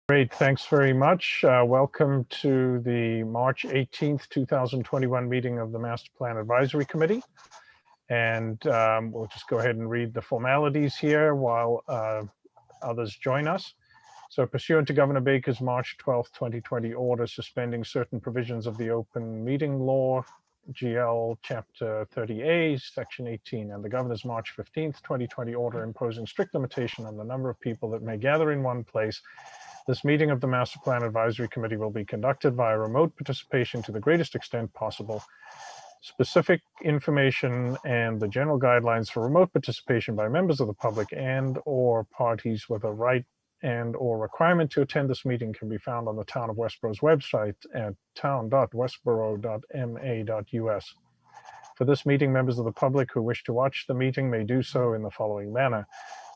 Great, thanks very much. Welcome to the March 18th, 2021 meeting of the Master Plan Advisory Committee. And we'll just go ahead and read the formalities here while others join us. So pursuant to Governor Baker's March 12th, 2020 order suspending certain provisions of the open meeting law, GL Chapter 30A, Section 18, and the Governor's March 15th, 2020 order imposing strict limitation on the number of people that may gather in one place, this meeting of the Master Plan Advisory Committee will be conducted via remote participation to the greatest extent possible. Specific information and the general guidelines for remote participation by members of the public and/or parties with a right and/or requirement to attend this meeting can be found on the Town of Westborough's website at town.westborough.ma.us. For this meeting, members of the public who wish to watch the meeting may do so in the following manner.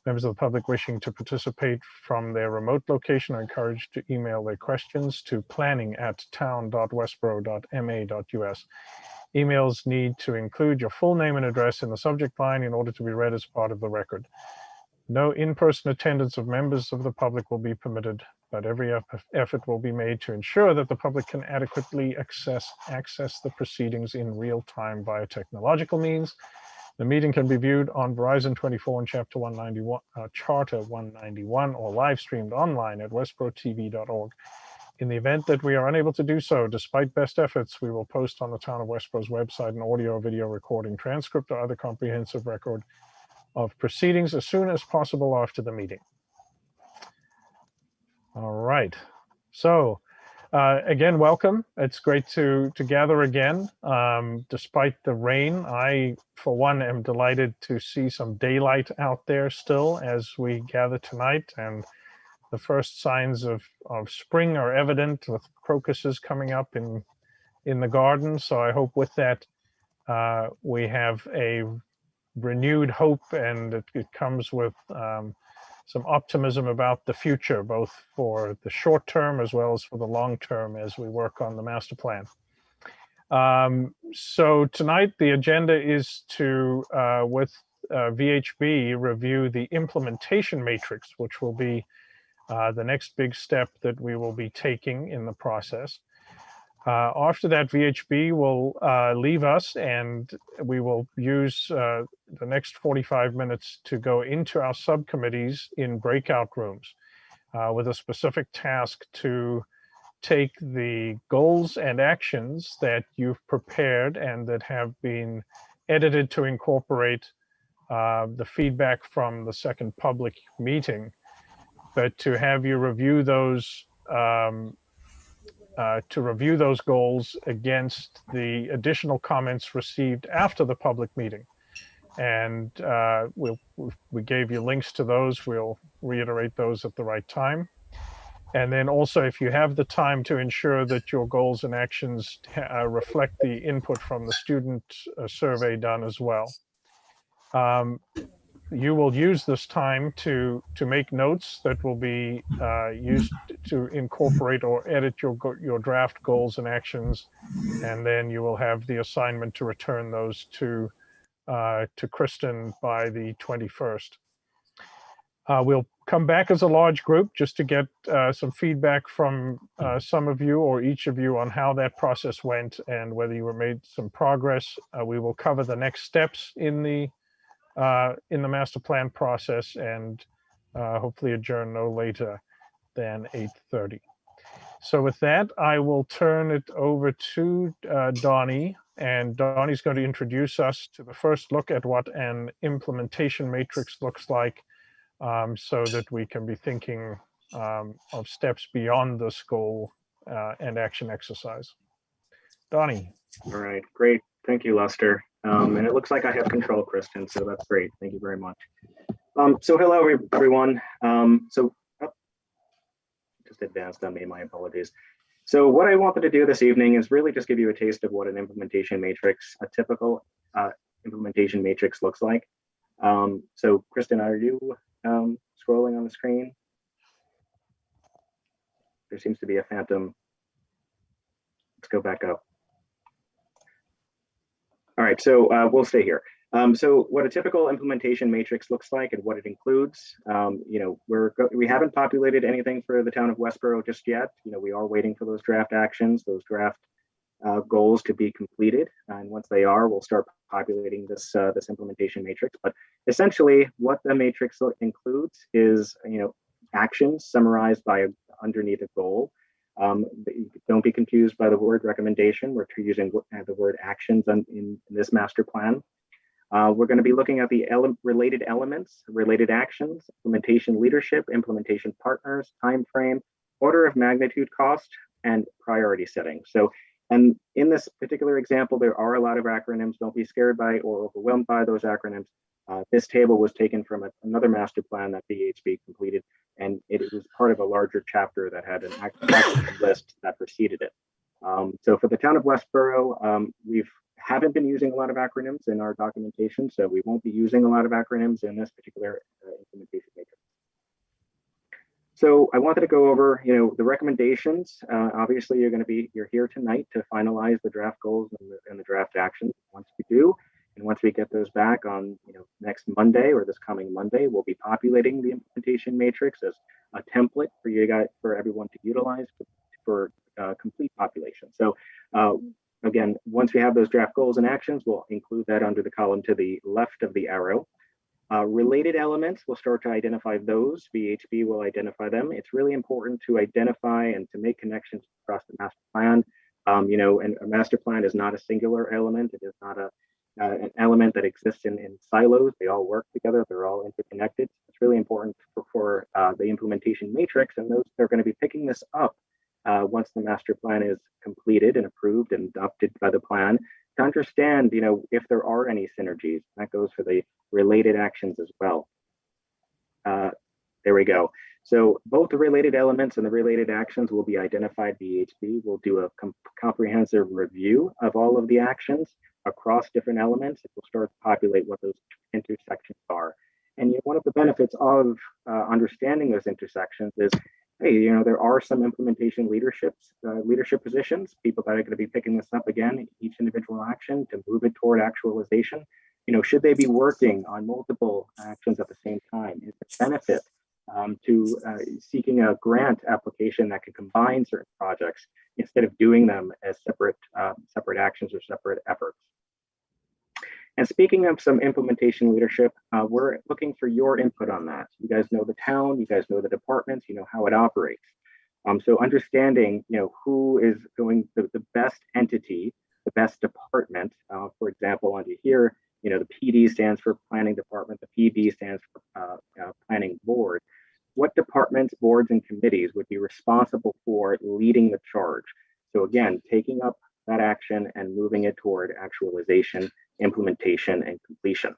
Members of the public wishing to participate from their remote location are encouraged to email their questions to planning@town.westborough.ma.us. Emails need to include your full name and address in the subject line in order to be read as part of the record. No in-person attendance of members of the public will be permitted, but every effort will be made to ensure that the public can adequately access the proceedings in real time via technological means. The meeting can be viewed on Verizon 24 and Chapter 191, Charter 191, or live streamed online at westboroughTV.org. In the event that we are unable to do so, despite best efforts, we will post on the Town of Westborough's website an audio or video recording, transcript, or other comprehensive record of proceedings as soon as possible after the meeting. All right. So again, welcome. It's great to gather again. Despite the rain, I, for one, am delighted to see some daylight out there still as we gather tonight. And the first signs of spring are evident with crocuses coming up in the garden. So I hope with that we have a renewed hope, and it comes with some optimism about the future, both for the short term as well as for the long term as we work on the master plan. So tonight the agenda is to, with VHB, review the implementation matrix, which will be the next big step that we will be taking in the process. After that, VHB will leave us, and we will use the next 45 minutes to go into our subcommittees in breakout rooms with a specific task to take the goals and actions that you've prepared and that have been edited to incorporate the feedback from the second public meeting, but to have you review those goals against the additional comments received after the public meeting. And we gave you links to those. We'll reiterate those at the right time. And then also, if you have the time, to ensure that your goals and actions reflect the input from the student survey done as well. You will use this time to make notes that will be used to incorporate or edit your draft goals and actions, and then you will have the assignment to return those to Kristen by the 21st. We'll come back as a large group just to get some feedback from some of you or each of you on how that process went and whether you made some progress. We will cover the next steps in the master plan process and hopefully adjourn no later than 8:30. So with that, I will turn it over to Donnie, and Donnie's going to introduce us to the first look at what an implementation matrix looks like, so that we can be thinking of steps beyond this goal and action exercise. Donnie. All right, great. Thank you, Lester. And it looks like I have control, Kristen, so that's great. Thank you very much. So hello, everyone. Just advanced on me, my apologies. So what I wanted to do this evening is really just give you a taste of what an implementation matrix, a typical implementation matrix looks like. So Kristen, are you scrolling on the screen? There seems to be a phantom. Let's go back up. All right, so we'll stay here. So what a typical implementation matrix looks like and what it includes, we haven't populated anything for the town of Westborough just yet. We are waiting for those draft actions, those draft goals to be completed. And once they are, we'll start populating this implementation matrix. But essentially what the matrix includes is, actions summarized by underneath a goal. Don't be confused by the word recommendation. We're using the word actions in this master plan. We're going to be looking at the related elements, related actions, implementation leadership, implementation partners, time frame, order of magnitude cost, and priority setting. So, and in this particular example, there are a lot of acronyms. Don't be scared by or overwhelmed by those acronyms. This table was taken from another master plan that VHB completed, and it was part of a larger chapter that had an acronym list that preceded it. So for the town of Westborough, we haven't been using a lot of acronyms in our documentation, so we won't be using a lot of acronyms in this particular implementation matrix. So I wanted to go over, the recommendations. Obviously, you're here tonight to finalize the draft goals and the draft actions. Once we do, and once we get those back on, next Monday or this coming Monday, we'll be populating the implementation matrix as a template for you guys, for everyone to utilize for complete population. So again, once we have those draft goals and actions, we'll include that under the column to the left of the arrow. Related elements, we'll start to identify those. VHB will identify them. It's really important to identify and to make connections across the master plan. And a master plan is not a singular element. It is not an element that exists in silos. They all work together. They're all interconnected. It's really important for the implementation matrix, and those they're going to be picking this up once the master plan is completed and approved and adopted by the plan, to understand, if there are any synergies. That goes for the related actions as well. There we go. So both the related elements and the related actions will be identified. VHB will do a comprehensive review of all of the actions across different elements. It will start to populate what those intersections are. And one of the benefits of understanding those intersections is, hey, there are some implementation leadership positions, people that are going to be picking this up again, each individual action to move it toward actualization. Should they be working on multiple actions at the same time? Is the benefit to seeking a grant application that can combine certain projects instead of doing them as separate actions or separate efforts? And speaking of some implementation leadership, we're looking for your input on that. You guys know the town, you guys know the departments, you know how it operates. So understanding, who is going the best entity, the best department. For example, under here, the PD stands for Planning Department, the PB stands for Planning Board. What departments, boards, and committees would be responsible for leading the charge? So again, taking up that action and moving it toward actualization, implementation, and completion.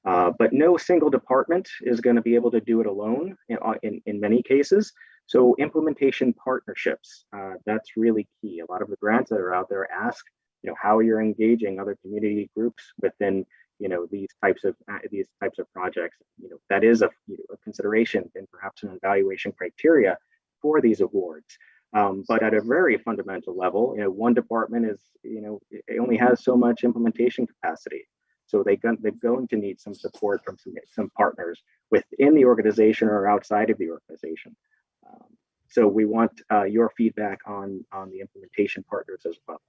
But no single department is going to be able to do it alone in many cases. So implementation partnerships, that's really key. A lot of the grants that are out there ask, how you're engaging other community groups within, these types of projects. That is a consideration and perhaps an evaluation criteria for these awards. But at a very fundamental level, one department is, it only has so much implementation capacity. So they're going to need some support from some partners within the organization or outside of the organization. So we want your feedback on the implementation partners as well.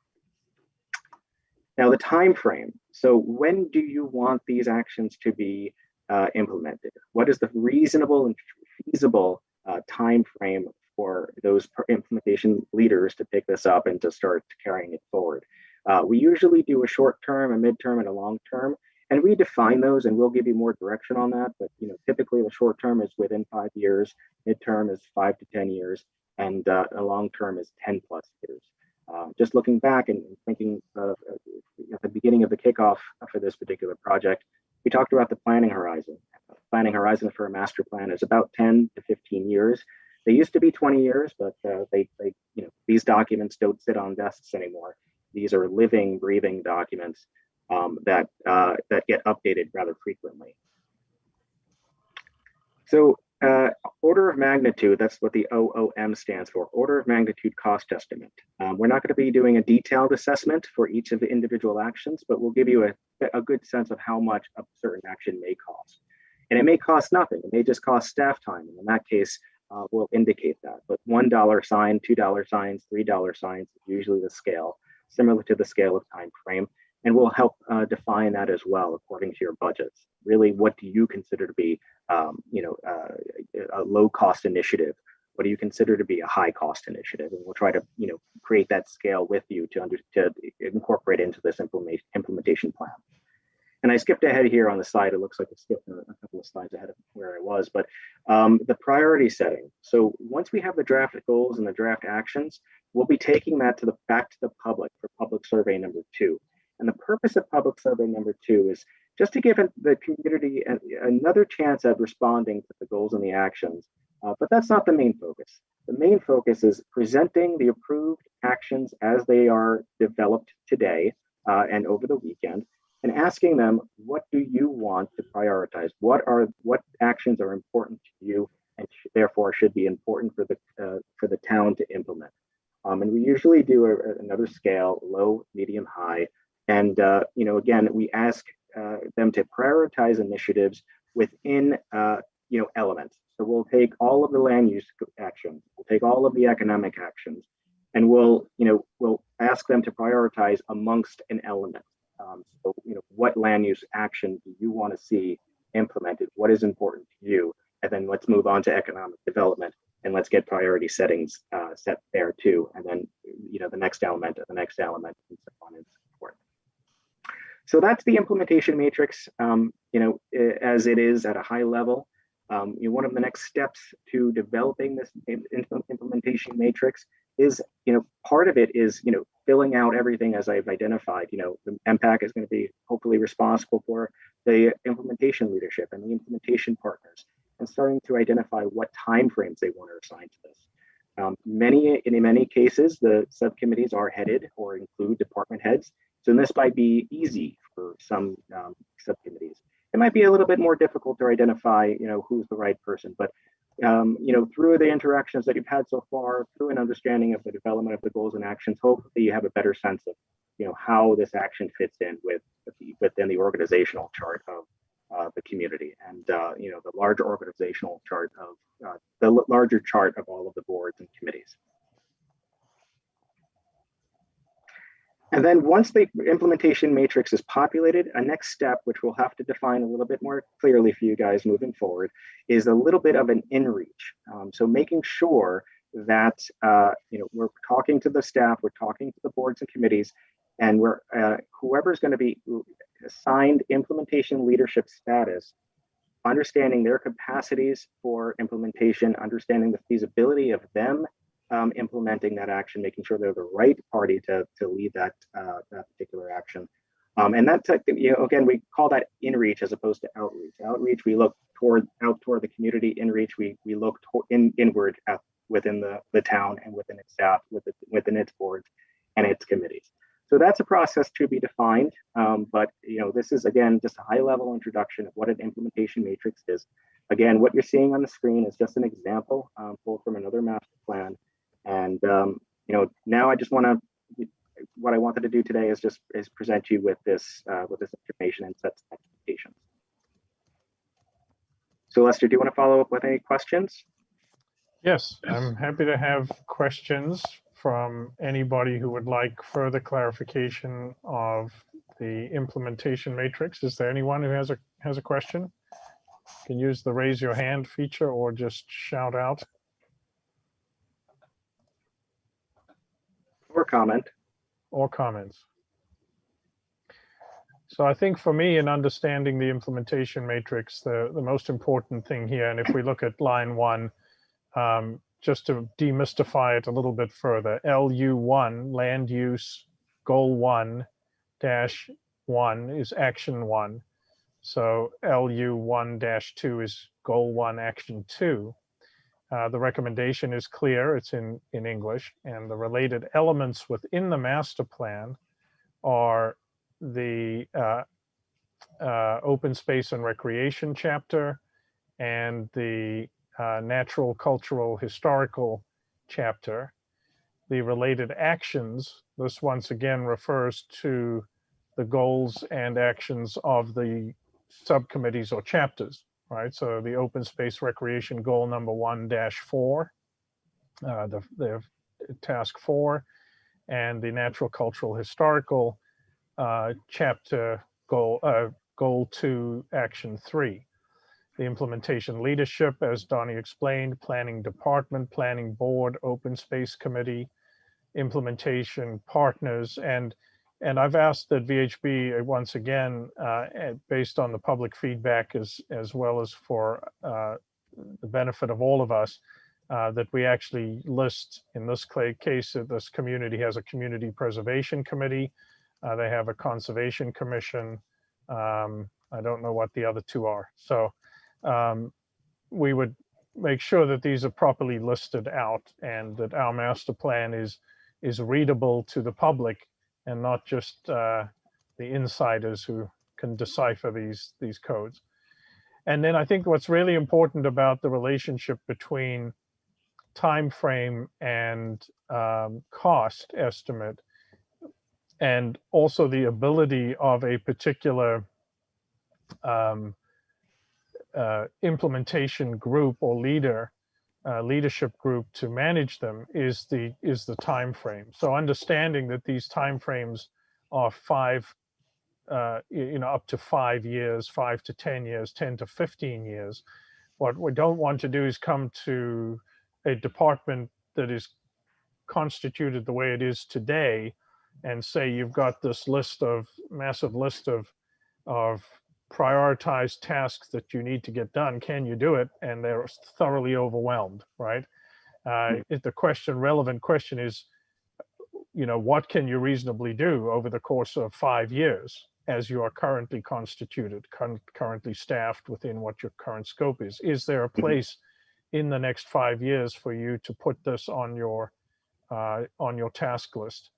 Now, the time frame. So when do you want these actions to be implemented? What is the reasonable and feasible time frame for those implementation leaders to pick this up and to start carrying it forward? We usually do a short term, a midterm, and a long term, and we define those, and we'll give you more direction on that. But typically the short term is within 5 years, midterm is 5 to 10 years, and a long term is 10 plus years. Just looking back and thinking at the beginning of the kickoff for this particular project, we talked about the planning horizon. Planning horizon for a master plan is about 10 to 15 years. They used to be 20 years, but these documents don't sit on desks anymore. These are living, breathing documents that get updated rather frequently. So order of magnitude, that's what the OOM stands for, order of magnitude cost estimate. We're not going to be doing a detailed assessment for each of the individual actions, but we'll give you a good sense of how much a certain action may cost. And it may cost nothing. It may just cost staff time. And in that case, we'll indicate that. But $1 sign, $2 signs, $3 signs is usually the scale, similar to the scale of time frame. And we'll help define that as well according to your budgets. Really, what do you consider to be a low cost initiative? What do you consider to be a high cost initiative? And we'll try to create that scale with you to incorporate into this implementation plan. And I skipped ahead here on the slide. It looks like I skipped a couple of slides ahead of where I was, but the priority setting. So once we have the draft goals and the draft actions, we'll be taking that back to the public for public survey number 2. And the purpose of public survey number 2 is just to give the community another chance at responding to the goals and the actions. But that's not the main focus. The main focus is presenting the approved actions as they are developed today and over the weekend, and asking them, what do you want to prioritize? What actions are important to you and therefore should be important for the town to implement? And we usually do another scale, low, medium, high. And again, we ask them to prioritize initiatives within elements. So we'll take all of the land use actions, we'll take all of the economic actions, and we'll ask them to prioritize amongst an element. So what land use action do you want to see implemented? What is important to you? And then let's move on to economic development, and let's get priority settings set there too. And then the next element, and so on and so forth. So that's the implementation matrix, as it is at a high level. One of the next steps to developing this implementation matrix is, part of it is, filling out everything as I've identified. The MPAC is going to be hopefully responsible for the implementation leadership and the implementation partners, and starting to identify what timeframes they want to assign to this. In many cases, the subcommittees are headed or include department heads. So this might be easy for some subcommittees. It might be a little bit more difficult to identify, who's the right person. But through the interactions that you've had so far, through an understanding of the development of the goals and actions, hopefully you have a better sense of, how this action fits in within the organizational chart of the community, and the larger organizational chart of the larger chart of all of the boards and committees. And then once the implementation matrix is populated, a next step, which we'll have to define a little bit more clearly for you guys moving forward, is a little bit of an in-reach. So making sure that we're talking to the staff, we're talking to the boards and committees, and we're whoever's going to be assigned implementation leadership status, understanding their capacities for implementation, understanding the feasibility of them implementing that action, making sure they're the right party to lead that particular action. And that's, again, we call that in-reach as opposed to outreach. Outreach, we look out toward the community. In-reach, we look inward within the town and within its staff, within its boards and its committees. So that's a process to be defined. But this is, again, just a high-level introduction of what an implementation matrix is. Again, what you're seeing on the screen is just an example pulled from another master plan. And now I just what I wanted to do today is present you with this information and set some expectations. So Lester, do you want to follow up with any questions? Yes, I'm happy to have questions from anybody who would like further clarification of the implementation matrix. Is there anyone who has a question? You can use the raise your hand feature or just shout out. Or comments. So I think for me, in understanding the implementation matrix, the most important thing here, and if we look at line 1, just to demystify it a little bit further, LU1, land use goal 1-1 is action 1. So LU1-2 is goal 1, action 2. The recommendation is clear, it's in English, and the related elements within the master plan are the open space and recreation chapter and the natural, cultural, historical chapter. The related actions, this once again refers to the goals and actions of the subcommittees or chapters, right? So the open space recreation goal number 1-4, the task 4, and the natural, cultural, historical chapter goal 2, action 3. The implementation leadership, as Donnie explained, planning department, planning board, open space committee, implementation partners, and I've asked that VHB once again, based on the public feedback as well as for the benefit of all of us, that we actually list, in this case, that this community has a community preservation committee. They have a conservation commission. I don't know what the other two are. So we would make sure that these are properly listed out and that our master plan is readable to the public and not just the insiders who can decipher these codes. And then I think what's really important about the relationship between time frame and cost estimate, and also the ability of a particular implementation group or leadership group to manage them is the time frame. So understanding that these time frames are up to 5 years, 5 to 10 years, 10 to 15 years. What we don't want to do is come to a department that is constituted the way it is today and say you've got this massive list of prioritized tasks that you need to get done. Can you do it? And they're thoroughly overwhelmed, right? The relevant question is, what can you reasonably do over the course of 5 years as you are currently constituted, currently staffed within what your current scope is? Is there a place in the next 5 years for you to put this on your task list?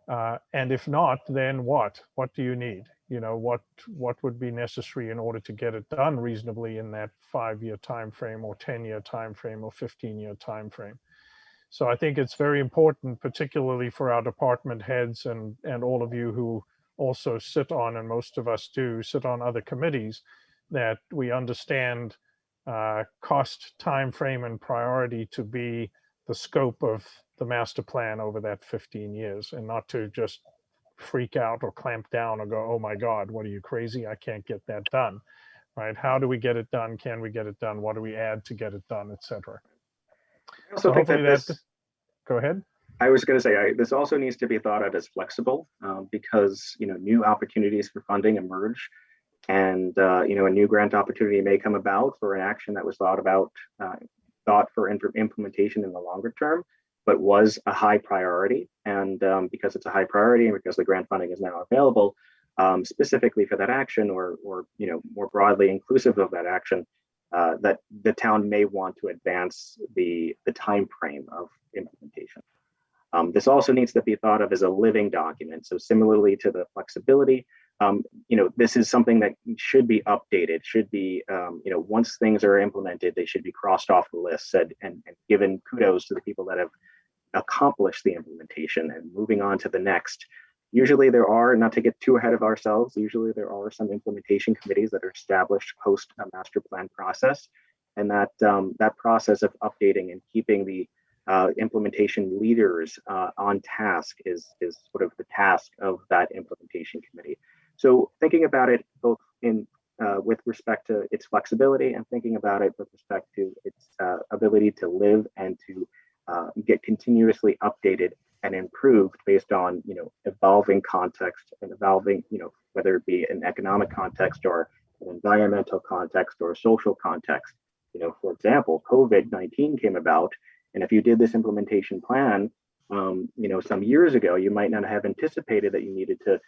And if not, then what? What do you need? What would be necessary in order to get it done reasonably in that 5-year time frame or 10-year time frame or 15-year time frame? So I think it's very important, particularly for our department heads and all of you who also sit on, and most of us do, sit on other committees, that we understand cost, time frame, and priority to be the scope of the master plan over that 15 years, and not to just freak out or clamp down or go, oh my God, what are you, crazy? I can't get that done, right? How do we get it done? Can we get it done? What do we add to get it done, et cetera? I also think that go ahead. I was going to say, this also needs to be thought of as flexible because, new opportunities for funding emerge, and, a new grant opportunity may come about for an action that was thought for implementation in the longer term, but was a high priority. And because it's a high priority and because the grant funding is now available specifically for that action, or more broadly inclusive of that action, that the town may want to advance the time frame of implementation. This also needs to be thought of as a living document. So similarly to the flexibility, this is something that should be updated, should be, once things are implemented, they should be crossed off the list and given kudos to the people that have accomplished the implementation and moving on to the next. Usually there are, not to get too ahead of ourselves, usually there are some implementation committees that are established post a master plan process. And that process of updating and keeping the implementation leaders on task is sort of the task of that implementation committee. So thinking about it both with respect to its flexibility and thinking about it with respect to its ability to live and to get continuously updated and improved based on evolving context and evolving, whether it be an economic context or an environmental context or a social context. For example, COVID-19 came about, and if you did this implementation plan, some years ago, you might not have anticipated that you needed to,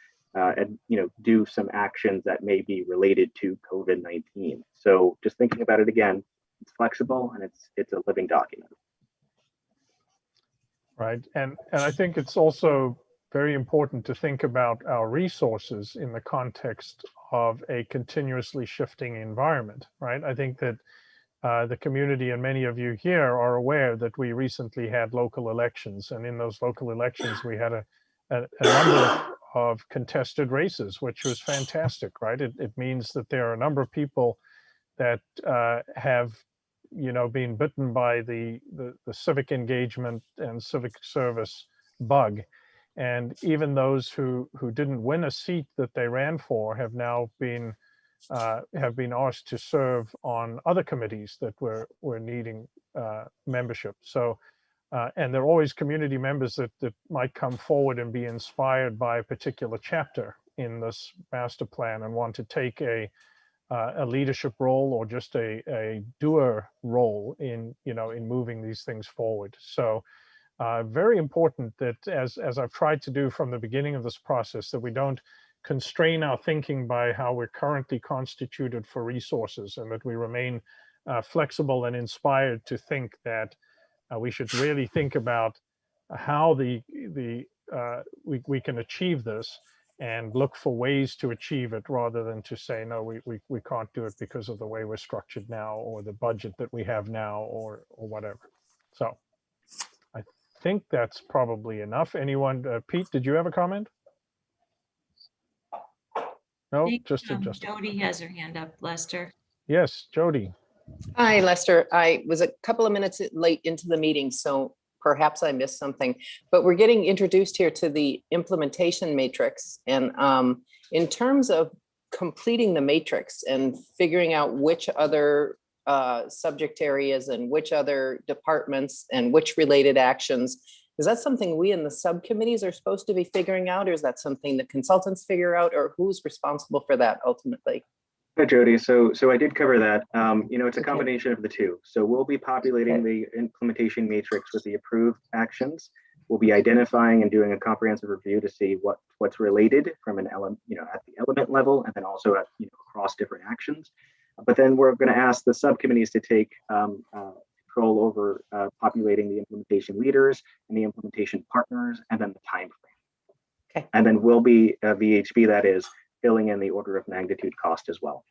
do some actions that may be related to COVID-19. So just thinking about it again, it's flexible and it's a living document. Right, and I think it's also very important to think about our resources in the context of a continuously shifting environment, right? I think that the community and many of you here are aware that we recently had local elections, and in those local elections we had a number of contested races, which was fantastic, right? It means that there are a number of people that have, been bitten by the civic engagement and civic service bug. And even those who didn't win a seat that they ran for have now been asked to serve on other committees that were needing membership. So, and there are always community members that might come forward and be inspired by a particular chapter in this master plan and want to take a leadership role or just a doer role in moving these things forward. So very important that as I've tried to do from the beginning of this process, that we don't constrain our thinking by how we're currently constituted for resources, and that we remain flexible and inspired to think that we should really think about how we can achieve this and look for ways to achieve it, rather than to say, no, we can't do it because of the way we're structured now, or the budget that we have now, or whatever. So I think that's probably enough. Anyone, Pete, did you have a comment? No, just Jody has her hand up, Lester. Yes, Jody. Hi, Lester. I was a couple of minutes late into the meeting, so perhaps I missed something, but we're getting introduced here to the implementation matrix. And in terms of completing the matrix and figuring out which other subject areas and which other departments and which related actions, is that something we in the subcommittees are supposed to be figuring out, or is that something the consultants figure out, or who's responsible for that ultimately? Hi, Jody. So I did cover that. It's a combination of the two. So we'll be populating the implementation matrix with the approved actions. We'll be identifying and doing a comprehensive review to see what's related from an element, at the element level, and then also at across different actions. But then we're going to ask the subcommittees to take control over populating the implementation leaders and the implementation partners, and then the time frame. Okay. And then we'll be VHB, that is, filling in the order of magnitude cost as well.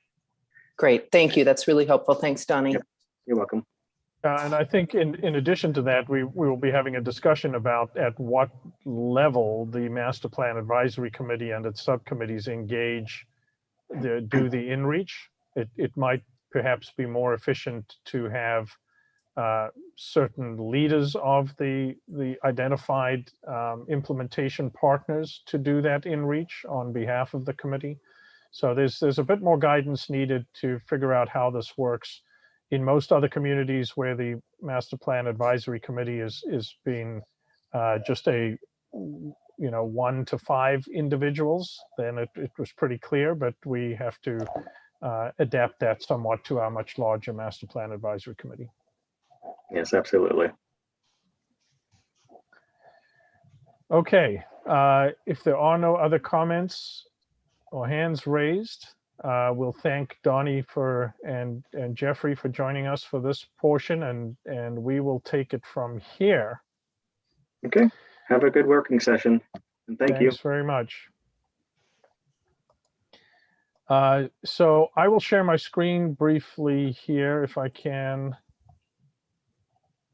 Great, thank you. That's really helpful. Thanks, Donnie. Yep. You're welcome. And I think in addition to that, we will be having a discussion about at what level the Master Plan Advisory Committee and its subcommittees engage, do the inreach. It might perhaps be more efficient to have certain leaders of the identified implementation partners to do that inreach on behalf of the committee. So there's a bit more guidance needed to figure out how this works. In most other communities where the Master Plan Advisory Committee is being just a 1 to 5 individuals, then it was pretty clear, but we have to adapt that somewhat to our much larger Master Plan Advisory Committee. Yes, absolutely. Okay, if there are no other comments or hands raised, we'll thank Donnie and Jeffrey for joining us for this portion, and we will take it from here. Okay, have a good working session, and thank you. Thanks very much. So I will share my screen briefly here if I can.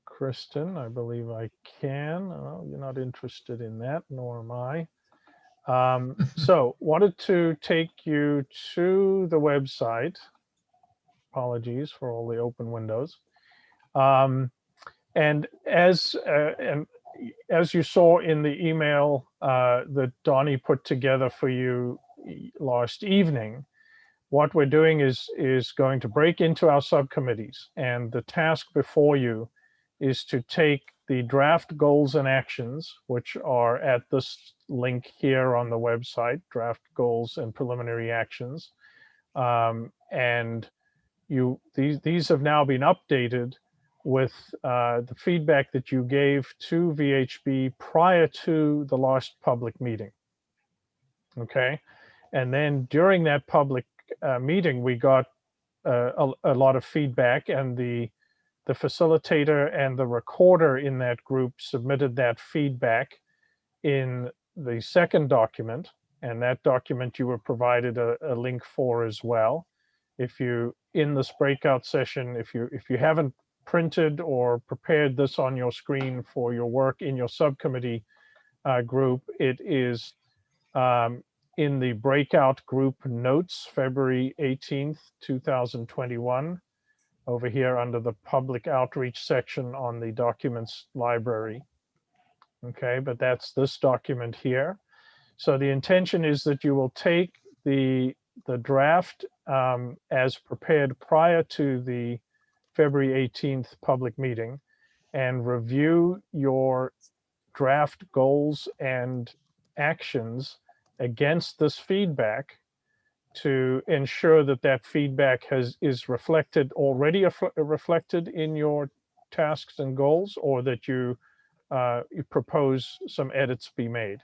Kristen, I believe I can. Oh, you're not interested in that, nor am I. So wanted to take you to the website. Apologies for all the open windows. And as you saw in the email that Donnie put together for you last evening, what we're doing is going to break into our subcommittees, and the task before you is to take the draft goals and actions, which are at this link here on the website, draft goals and preliminary actions. And these have now been updated with the feedback that you gave to VHB prior to the last public meeting. Okay. And then during that public meeting, we got a lot of feedback, and the facilitator and the recorder in that group submitted that feedback in the second document, and that document you were provided a link for as well. if you, in this breakout session, if you haven't printed or prepared this on your screen for your work in your subcommittee group, it is in the breakout group notes, February 18th, 2021, over here under the public outreach section on the documents library. Okay, but that's this document here. So the intention is that you will take the draft as prepared prior to the February 18th public meeting and review your draft goals and actions against this feedback to ensure that that feedback is reflected already reflected in your tasks and goals, or that you propose some edits be made.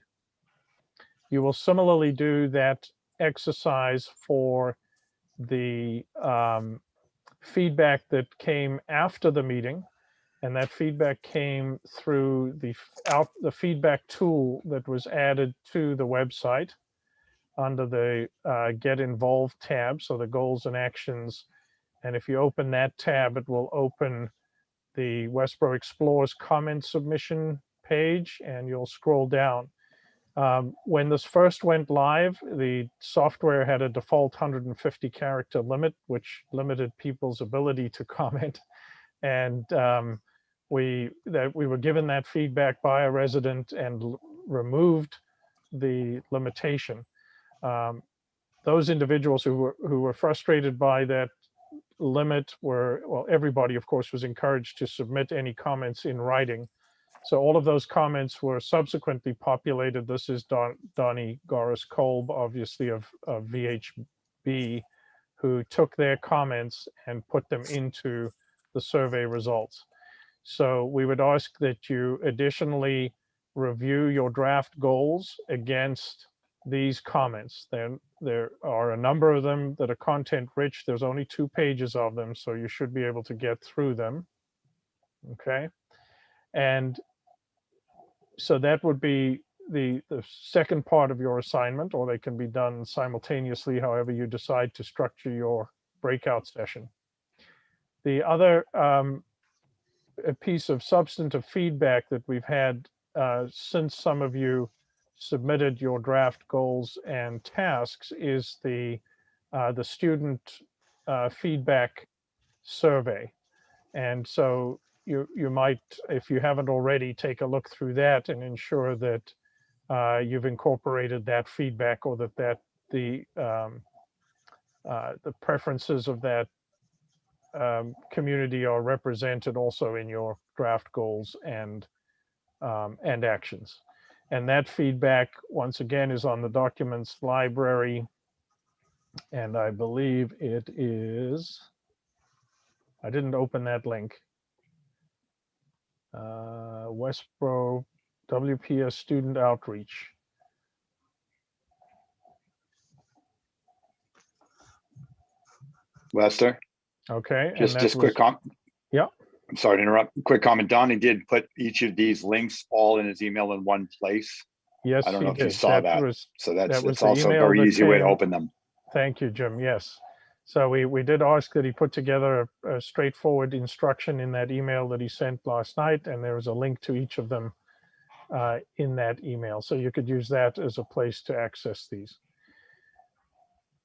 You will similarly do that exercise for the feedback that came after the meeting, and that feedback came through the feedback tool that was added to the website under the Get Involved tab, so the goals and actions. And if you open that tab, it will open the Westborough Explorers comment submission page, and you'll scroll down. When this first went live, the software had a default 150 character limit, which limited people's ability to comment. And we were given that feedback by a resident and removed the limitation. Those individuals who were frustrated by that limit were, well, everybody, of course, was encouraged to submit any comments in writing. So all of those comments were subsequently populated. This is Donnie Goris Kolb, obviously of VHB, who took their comments and put them into the survey results. So we would ask that you additionally review your draft goals against these comments. There are a number of them that are content rich. There's only 2 pages of them, so you should be able to get through them. Okay. And so that would be the second part of your assignment, or they can be done simultaneously, however you decide to structure your breakout session. The other a piece of substantive feedback that we've had since some of you submitted your draft goals and tasks is the student feedback survey. And so you might, if you haven't already, take a look through that and ensure that you've incorporated that feedback, or that the preferences of that community are represented also in your draft goals and actions. And that feedback, once again, is on the documents library. And I believe it is, I didn't open that link. Westborough WPS Student Outreach. Lester, Okay. just quick comment. Yeah. I'm sorry to interrupt. Quick comment. Donnie did put each of these links all in his email in one place. Yes, I don't know he if you did. saw that. So that was it's the also a email very that easy way to came- open them. Thank you, Jim. Yes. So we did ask that he put together a straightforward instruction in that email that he sent last night, and there was a link to each of them in that email. So you could use that as a place to access these.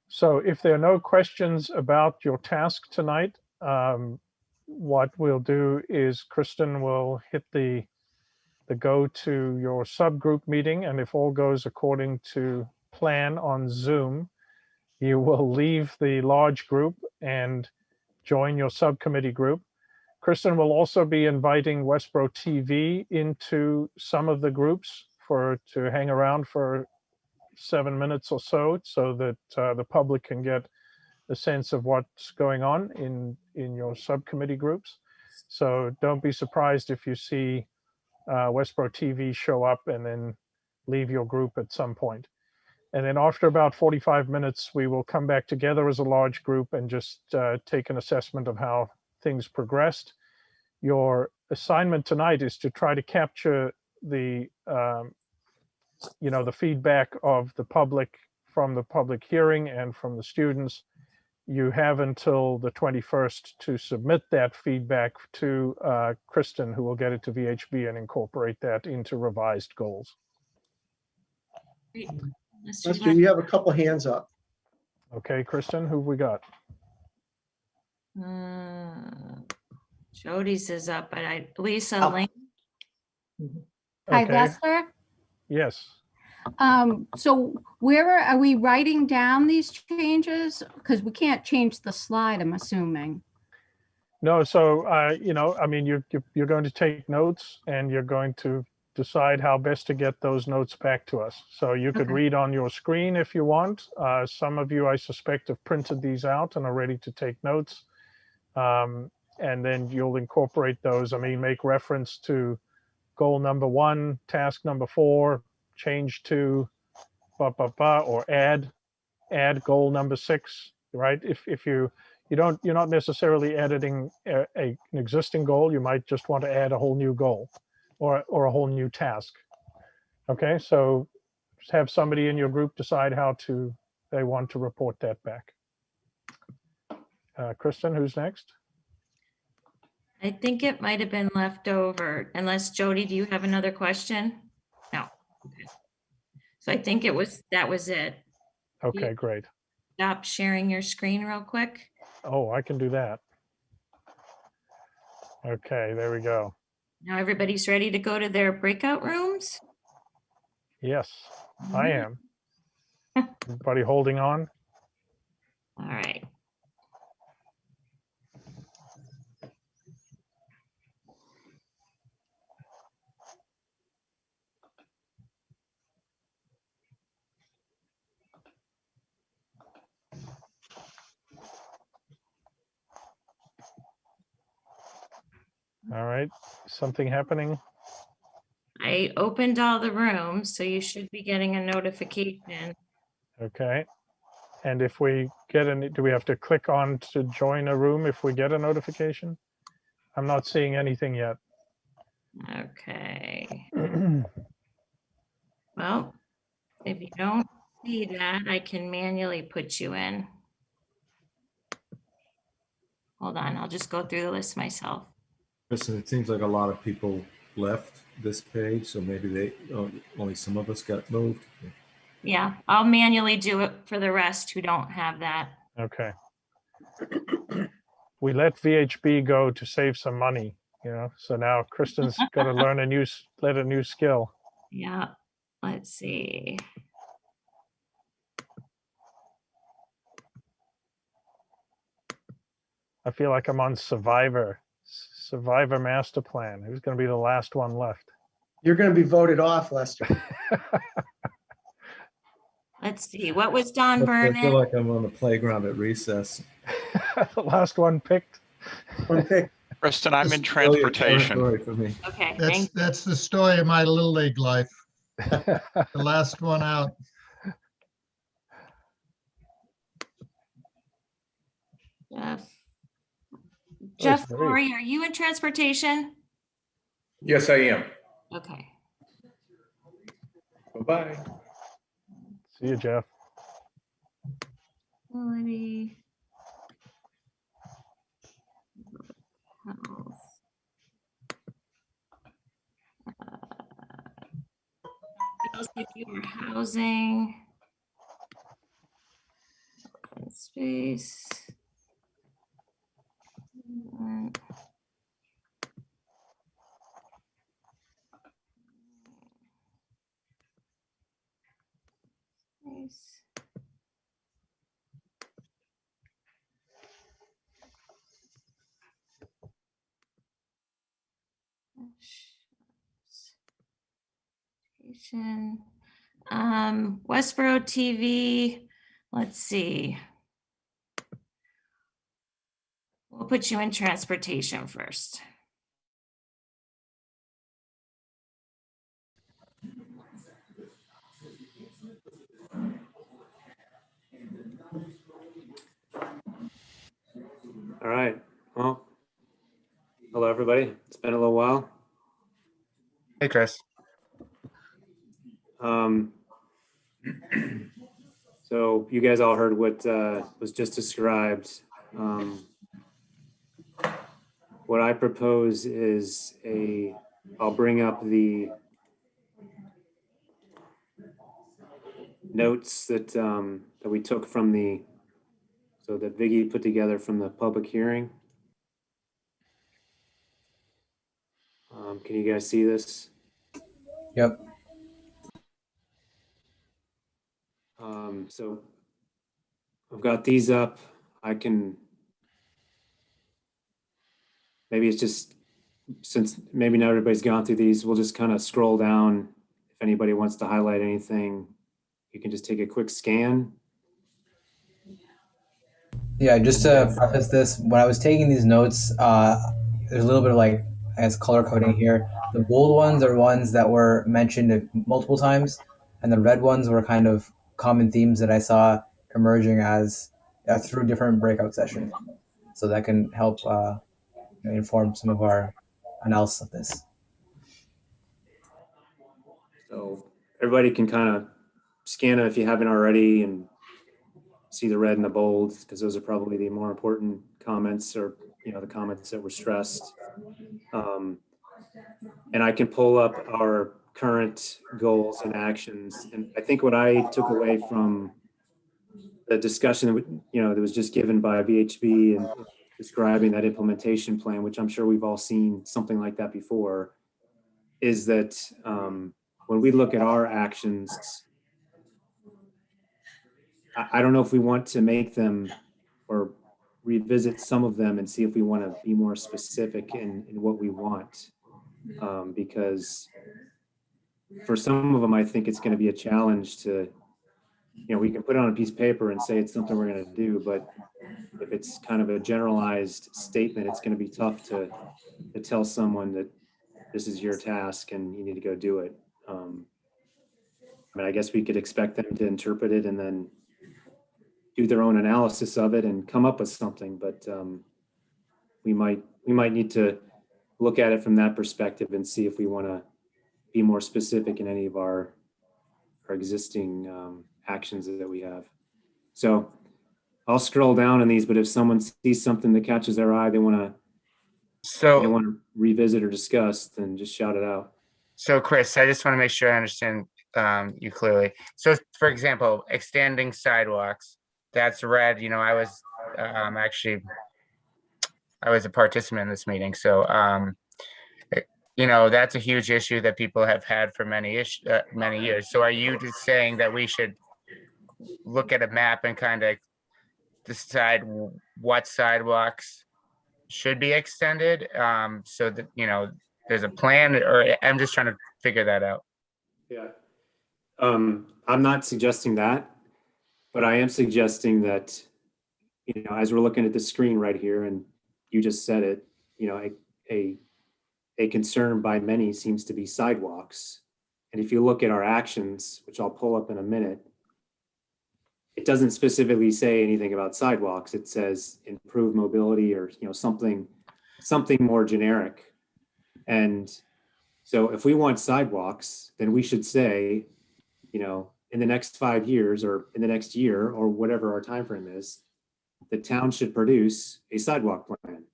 So if there are no questions about your task tonight, what we'll do is Kristen will hit the go to your subgroup meeting, and if all goes according to plan on Zoom, you will leave the large group and join your subcommittee group. Kristen will also be inviting Westborough TV into some of the groups to hang around for 7 minutes or so that the public can get a sense of what's going on in your subcommittee groups. So don't be surprised if you see Westborough TV show up and then leave your group at some point. And then after about 45 minutes, we will come back together as a large group and just take an assessment of how things progressed. Your assignment tonight is to try to capture the the feedback of the public from the public hearing and from the students, you have until the 21st to submit that feedback to Kristen, who will get it to VHB and incorporate that into revised goals. Great. Mr. Lester, you have a couple hands up. Okay, Kristen, who we got? Jody's is up, but Lisa Oh. Link. Hi, Okay, Lester. yes. So where are we writing down these changes? Because we can't change the slide, I'm assuming. No, so, you know, I mean, you're going to take notes and you're going to decide how best to get those notes back to us. So you could Okay. read on your screen if you want. Some of you, I suspect, have printed these out and are ready to take notes. And then you'll incorporate those. I mean, make reference to goal number 1, task number 4, change to, or add goal number 6, right? If you're not necessarily editing an existing goal, you might just want to add a whole new goal or a whole new task. Okay, so just have somebody in your group decide how they want to report that back. Kristen, who's next? I think it might have been left over, unless Jody, do you have another question? No. Okay. So I think that was it. Okay, great. Stop sharing your screen real quick. Oh, I can do that. Okay, there we go. Now everybody's ready to go to their breakout rooms. Yes, I am. Everybody holding on? All right. All right, something happening? I opened all the rooms, so you should be getting a notification. Okay. And if we get any, do we have to click on to join a room if we get a notification? I'm not seeing anything yet. Okay. Well, if you don't see that, I can manually put you in. Hold on, I'll just go through the list myself. Kristen, it seems like a lot of people left this page, so maybe only some of us got moved. Yeah, I'll manually do it for the rest who don't have that. Okay. We let VHB go to save some money, you know, so now Kristen's got to learn a new skill. Yeah, let's see. I feel like I'm on Survivor Master Plan. Who's going to be the last one left? You're going to be voted off, Lester. Let's see, what was Don I feel Vernon? like I'm on the playground at recess. The last one picked. One pick. Kristen, I'm in This is familiar transportation. territory for me. Okay, That's the story of my Little League life. The last one out. Jeff. That's Jeff great. Laurie, are you in transportation? Yes, I am. Okay. Bye-bye. See you, Jeff. Quality. Health. Housing. Open space. Space. Westborough TV, let's see. We'll put you in transportation first. All right. Well, hello, everybody. It's been a little while. Hey, Chris. So you guys all heard what was just described. What I propose is I'll bring up the notes that that we took from that Viggy put together from the public hearing. Can you guys see this? Yep. So I've got these up. Maybe it's just, since maybe not everybody's gone through these, we'll just kind of scroll down. If anybody wants to highlight anything, you can just take a quick scan. Yeah, just to preface this, when I was taking these notes, there's a little bit of I guess, color coding here. The bold ones are ones that were mentioned multiple times, and the red ones were kind of common themes that I saw emerging as through different breakout sessions. So that can help inform some of our analysis of this. So everybody can kind of scan it if you haven't already and see the red and the bold, because those are probably the more important comments, or the comments that were stressed. And I can pull up our current goals and actions. And I think what I took away from the discussion that was just given by VHB and describing that implementation plan, which I'm sure we've all seen something like that before, is that when we look at our actions, I don't know if we want to make them or revisit some of them and see if we want to be more specific in what we want. Because for some of them, I think it's going to be a challenge to, we can put it on a piece of paper and say it's something we're going to do, but if it's kind of a generalized statement, it's going to be tough to tell someone that this is your task and you need to go do it. I guess we could expect them to interpret it and then do their own analysis of it and come up with something, but we might need to look at it from that perspective and see if we want to be more specific in any of our existing actions that we have. So I'll scroll down on these, but if someone sees something that catches their eye, they want to revisit or discuss, then just shout it out. So Chris, I just want to make sure I understand you clearly. So for example, extending sidewalks, that's red. I was actually, I was a participant in this meeting. So, that's a huge issue that people have had for many years. So are you just saying that we should look at a map and kind of decide what sidewalks should be extended, so that, there's a plan, or I'm just trying to figure that out? Yeah. I'm not suggesting that, but I am suggesting that, as we're looking at the screen right here, and you just said it, a concern by many seems to be sidewalks. And if you look at our actions, which I'll pull up in a minute, it doesn't specifically say anything about sidewalks. It says improve mobility, or something more generic. And so if we want sidewalks, then we should say, in the next 5 years, or in the next year, or whatever our time frame is, the town should produce a sidewalk plan.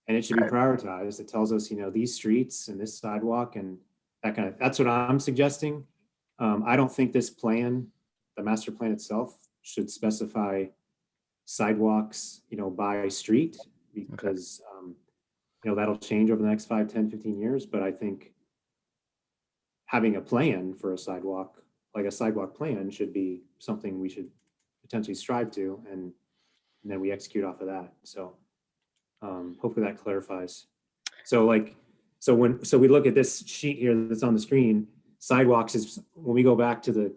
And it should be prioritized. It tells us, these streets and this sidewalk and that's what I'm suggesting. I don't think this plan, the master plan itself, should specify sidewalks, by street, because, that'll change over the next 5, 10, 15 years. But I think having a plan for a sidewalk, like a sidewalk plan, should be something we should potentially strive to, and then we execute off of that. So hopefully that clarifies. So we look at this sheet here that's on the screen, sidewalks is, when we go back to the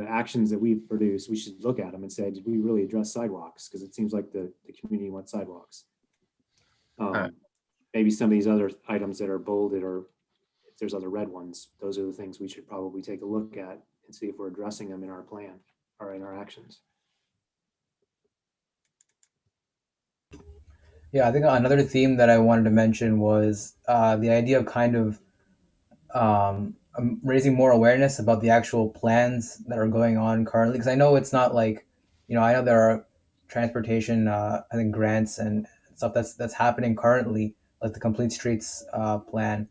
actions that we've produced, we should look at them and say, did we really address sidewalks? Because it seems like the community wants sidewalks. Maybe some of these other items that are bolded, or if there's other red ones, those are the things we should probably take a look at and see if we're addressing them in our plan or in our actions. Yeah, I think another theme that I wanted to mention was the idea of kind of raising more awareness about the actual plans that are going on currently. Because I know it's not like I know there are transportation, I think grants and stuff that's happening currently, like the Complete Streets plan.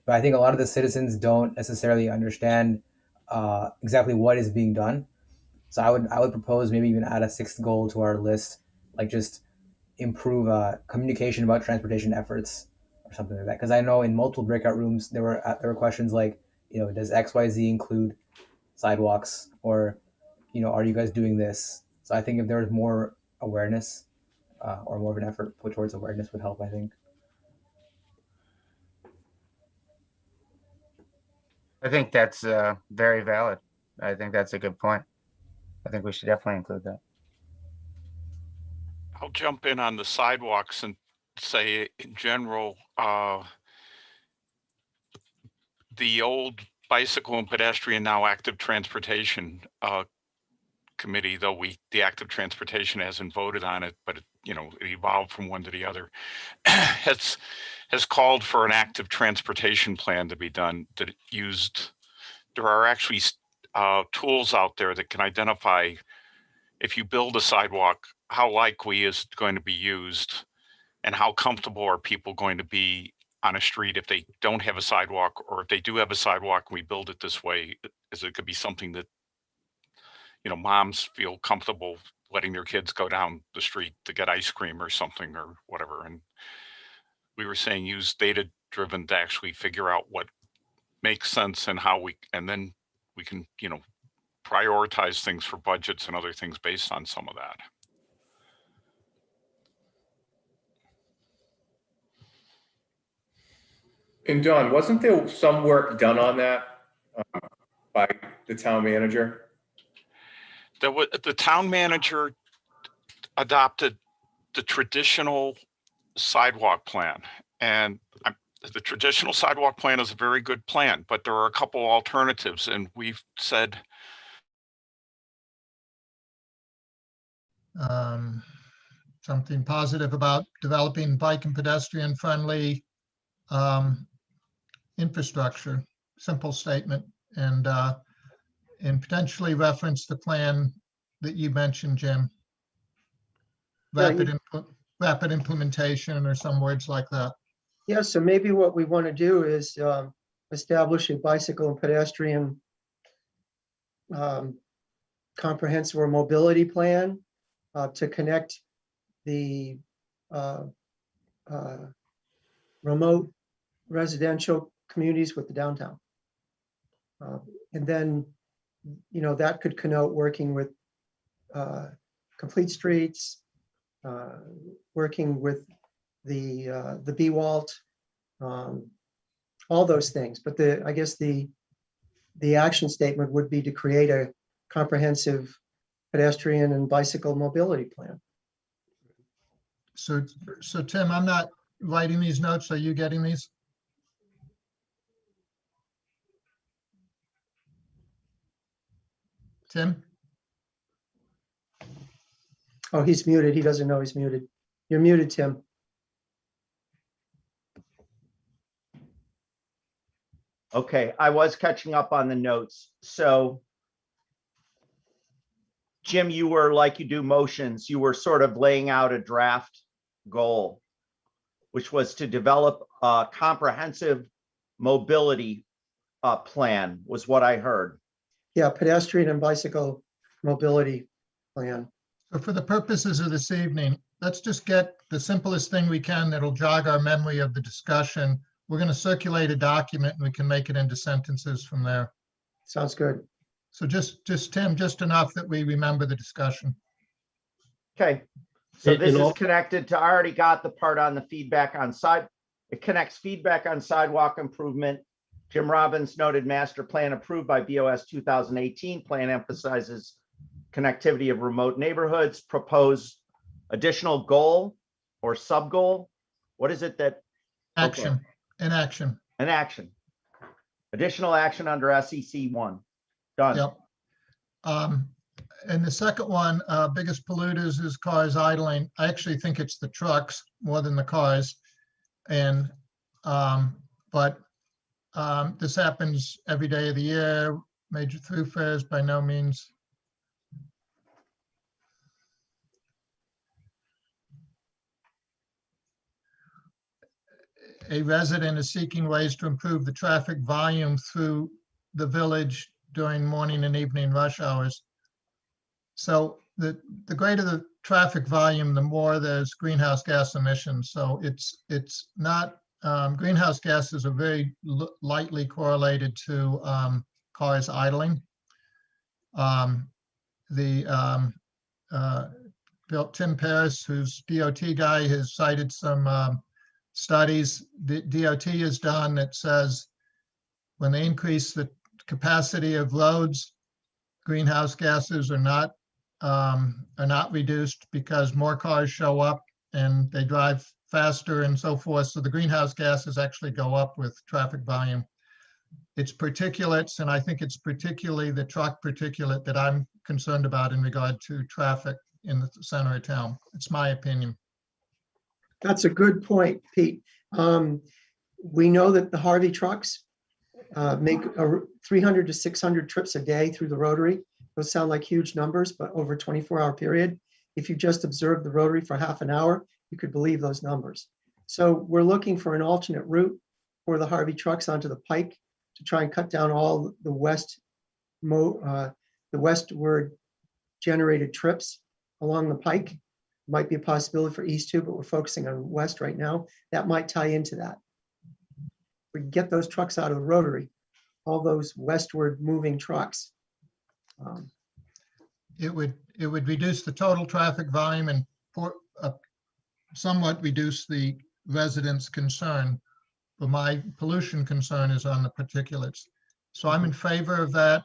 But I think a lot of the citizens don't necessarily understand exactly what is being done. So I would propose maybe even add a sixth goal to our list, like just improve communication about transportation efforts or something like that. Because I know in multiple breakout rooms there were questions like, does XYZ include sidewalks, or are you guys doing this? So I think if there was more awareness or more of an effort put towards awareness would help, I think. I think that's very valid. I think that's a good point. I think we should definitely include that. I'll jump in on the sidewalks and say in general, the old bicycle and pedestrian, now active transportation committee, though the active transportation hasn't voted on it, but it evolved from one to the other, has called for an active transportation plan to be done that there are actually tools out there that can identify if you build a sidewalk, how likely is it going to be used, and how comfortable are people going to be on a street if they don't have a sidewalk, or if they do have a sidewalk and we build it this way, is it could be something that moms feel comfortable letting their kids go down the street to get ice cream or something or whatever. And we were saying use data driven to actually figure out what makes sense and then we can prioritize things for budgets and other things based on some of that. And Don, wasn't there some work done on that by the town manager? The town manager adopted the traditional sidewalk plan, and the traditional sidewalk plan is a very good plan, but there are a couple alternatives, and we've said something positive about developing bike and pedestrian friendly infrastructure, simple statement, and potentially reference the plan that you mentioned, Jim. Rapid implementation or some words like that. Yeah, so maybe what we want to do is establish a bicycle and pedestrian comprehensive or mobility plan to connect the remote residential communities with the downtown. And then, that could connote working with Complete Streets, working with the BWALT, all those things. But I guess the action statement would be to create a comprehensive pedestrian and bicycle mobility plan. So Tim, I'm not writing these notes. Are you getting these? Tim? Oh, he's muted. He doesn't know he's muted. You're muted, Tim. Okay, I was catching up on the notes. So Jim, you were, like you do motions, you were sort of laying out a draft goal, which was to develop a comprehensive mobility plan, was what I heard. Yeah, pedestrian and bicycle mobility plan. So for the purposes of this evening, let's just get the simplest thing we can that'll jog our memory of the discussion. We're going to circulate a document and we can make it into sentences from there. Sounds good. So just Tim, just enough that we remember the discussion. Okay. So this is connected to, I already got the part on the feedback on it connects feedback on sidewalk improvement. Jim Robbins noted master plan approved by BOS 2018 plan emphasizes connectivity of remote neighborhoods, propose additional goal or sub goal. What is it that? Action, okay. An action. An action. Additional action under SEC 1. Done. Yep. And the second one, biggest polluters is cars idling. I actually think it's the trucks more than the cars. And, this happens every day of the year. Major thoroughfares by no means. a resident is seeking ways to improve the traffic volume through the village during morning and evening rush hours. So the greater the traffic volume, the more there's greenhouse gas emissions. So it's not, greenhouse gases are very lightly correlated to cars idling. Tim Paris, who's DOT guy, has cited some studies the DOT has done that says when they increase the capacity of roads, greenhouse gases are not reduced because more cars show up and they drive faster and so forth. So the greenhouse gases actually go up with traffic volume. It's particulates, and I think it's particularly the truck particulate that I'm concerned about in regard to traffic in the center of town. It's my opinion. That's a good point, Pete. We know that the Harvey trucks make 300 to 600 trips a day through the rotary. Those sound like huge numbers, but over a 24-hour period, if you just observe the rotary for half an hour, you could believe those numbers. So we're looking for an alternate route for the Harvey trucks onto the Pike to try and cut down all the westward generated trips along the Pike. Might be a possibility for East too, but we're focusing on West right now. That might tie into that. We can get those trucks out of the rotary, all those westward moving trucks. It would reduce the total traffic volume and somewhat reduce the residents' concern. But my pollution concern is on the particulates. So I'm in favor of that.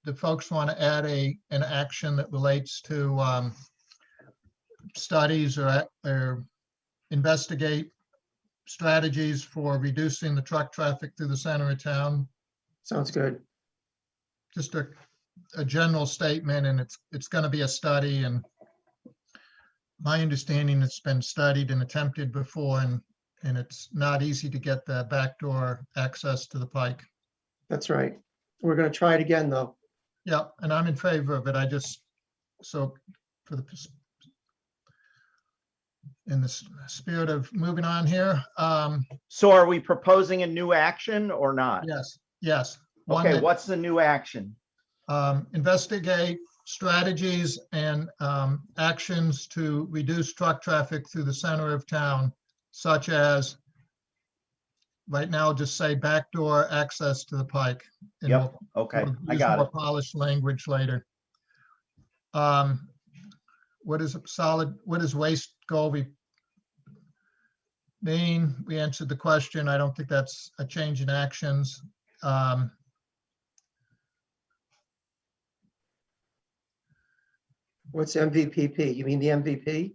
The folks want to add an action that relates to studies or investigate strategies for reducing the truck traffic through the center of town. Sounds good. Just a general statement, and it's going to be a study, and my understanding it's been studied and attempted before, and it's not easy to get the backdoor access to the Pike. That's right. We're going to try it again, though. Yeah, and I'm in favor of it. In the spirit of moving on here. So are we proposing a new action or not? Yes. Okay, what's the new action? Investigate strategies and actions to reduce truck traffic through the center of town, such as, right now, just say backdoor access to the Pike. And Yep, okay, I got more it. polished language later. What does waste goal mean? We answered the question. I don't think that's a change in actions. What's MVPP? You mean the MVP?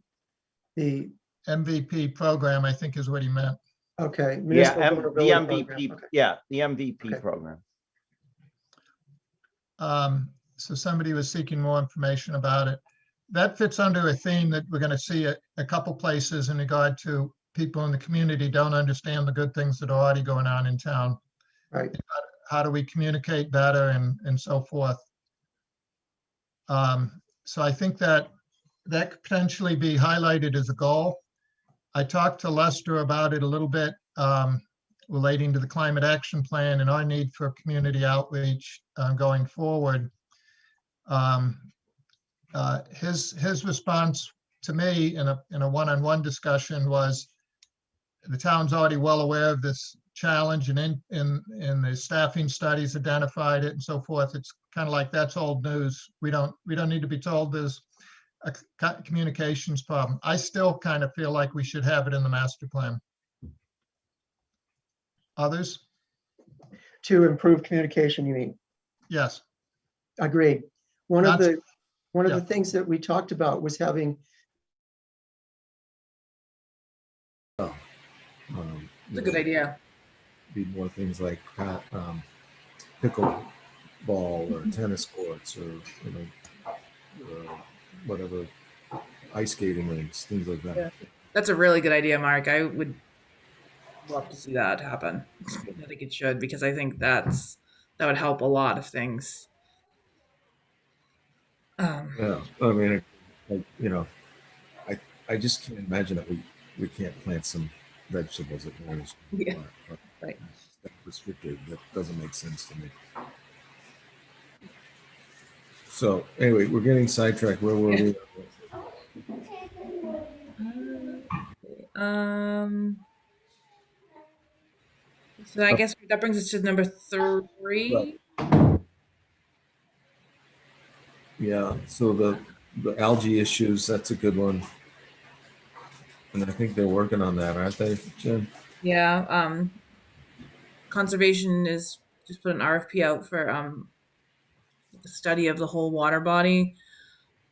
The MVP program, I think, is what he meant. okay. Yeah, municipal the vulnerability MVP, program. Okay. yeah, the MVP Okay. program. So somebody was seeking more information about it. That fits under a theme that we're going to see a couple places in regard to people in the community don't understand the good things that are already going on in town. Right. How do we communicate better and so forth? So I think that could potentially be highlighted as a goal. I talked to Lester about it a little bit relating to the climate action plan and our need for community outreach going forward. His response to me in a one-on-one discussion was the town's already well aware of this challenge, and in the staffing studies identified it and so forth. It's kind of like that's old news. We don't need to be told there's a communications problem. I still kind of feel like we should have it in the master plan. Others? To improve communication, you mean? Yes. Agreed. One of That's- the things that we talked about was having It's a good idea. Be more things like pickleball or tennis courts or whatever, ice skating rinks, things like that. Yeah. That's a really good idea, Mark. I would love to see that happen. I think it should, because I think that would help a lot of things. Yeah, I mean, I just can't imagine that we can't plant some vegetables at various. Yeah, but right. That restricted, that doesn't make sense to me. So anyway, we're getting sidetracked. Where were we? Um, so I guess that brings us to number 3. Yeah, so the algae issues, that's a good one. And I think they're working on that, aren't they, Jen? Yeah, conservation is just put an RFP out for the study of the whole water body.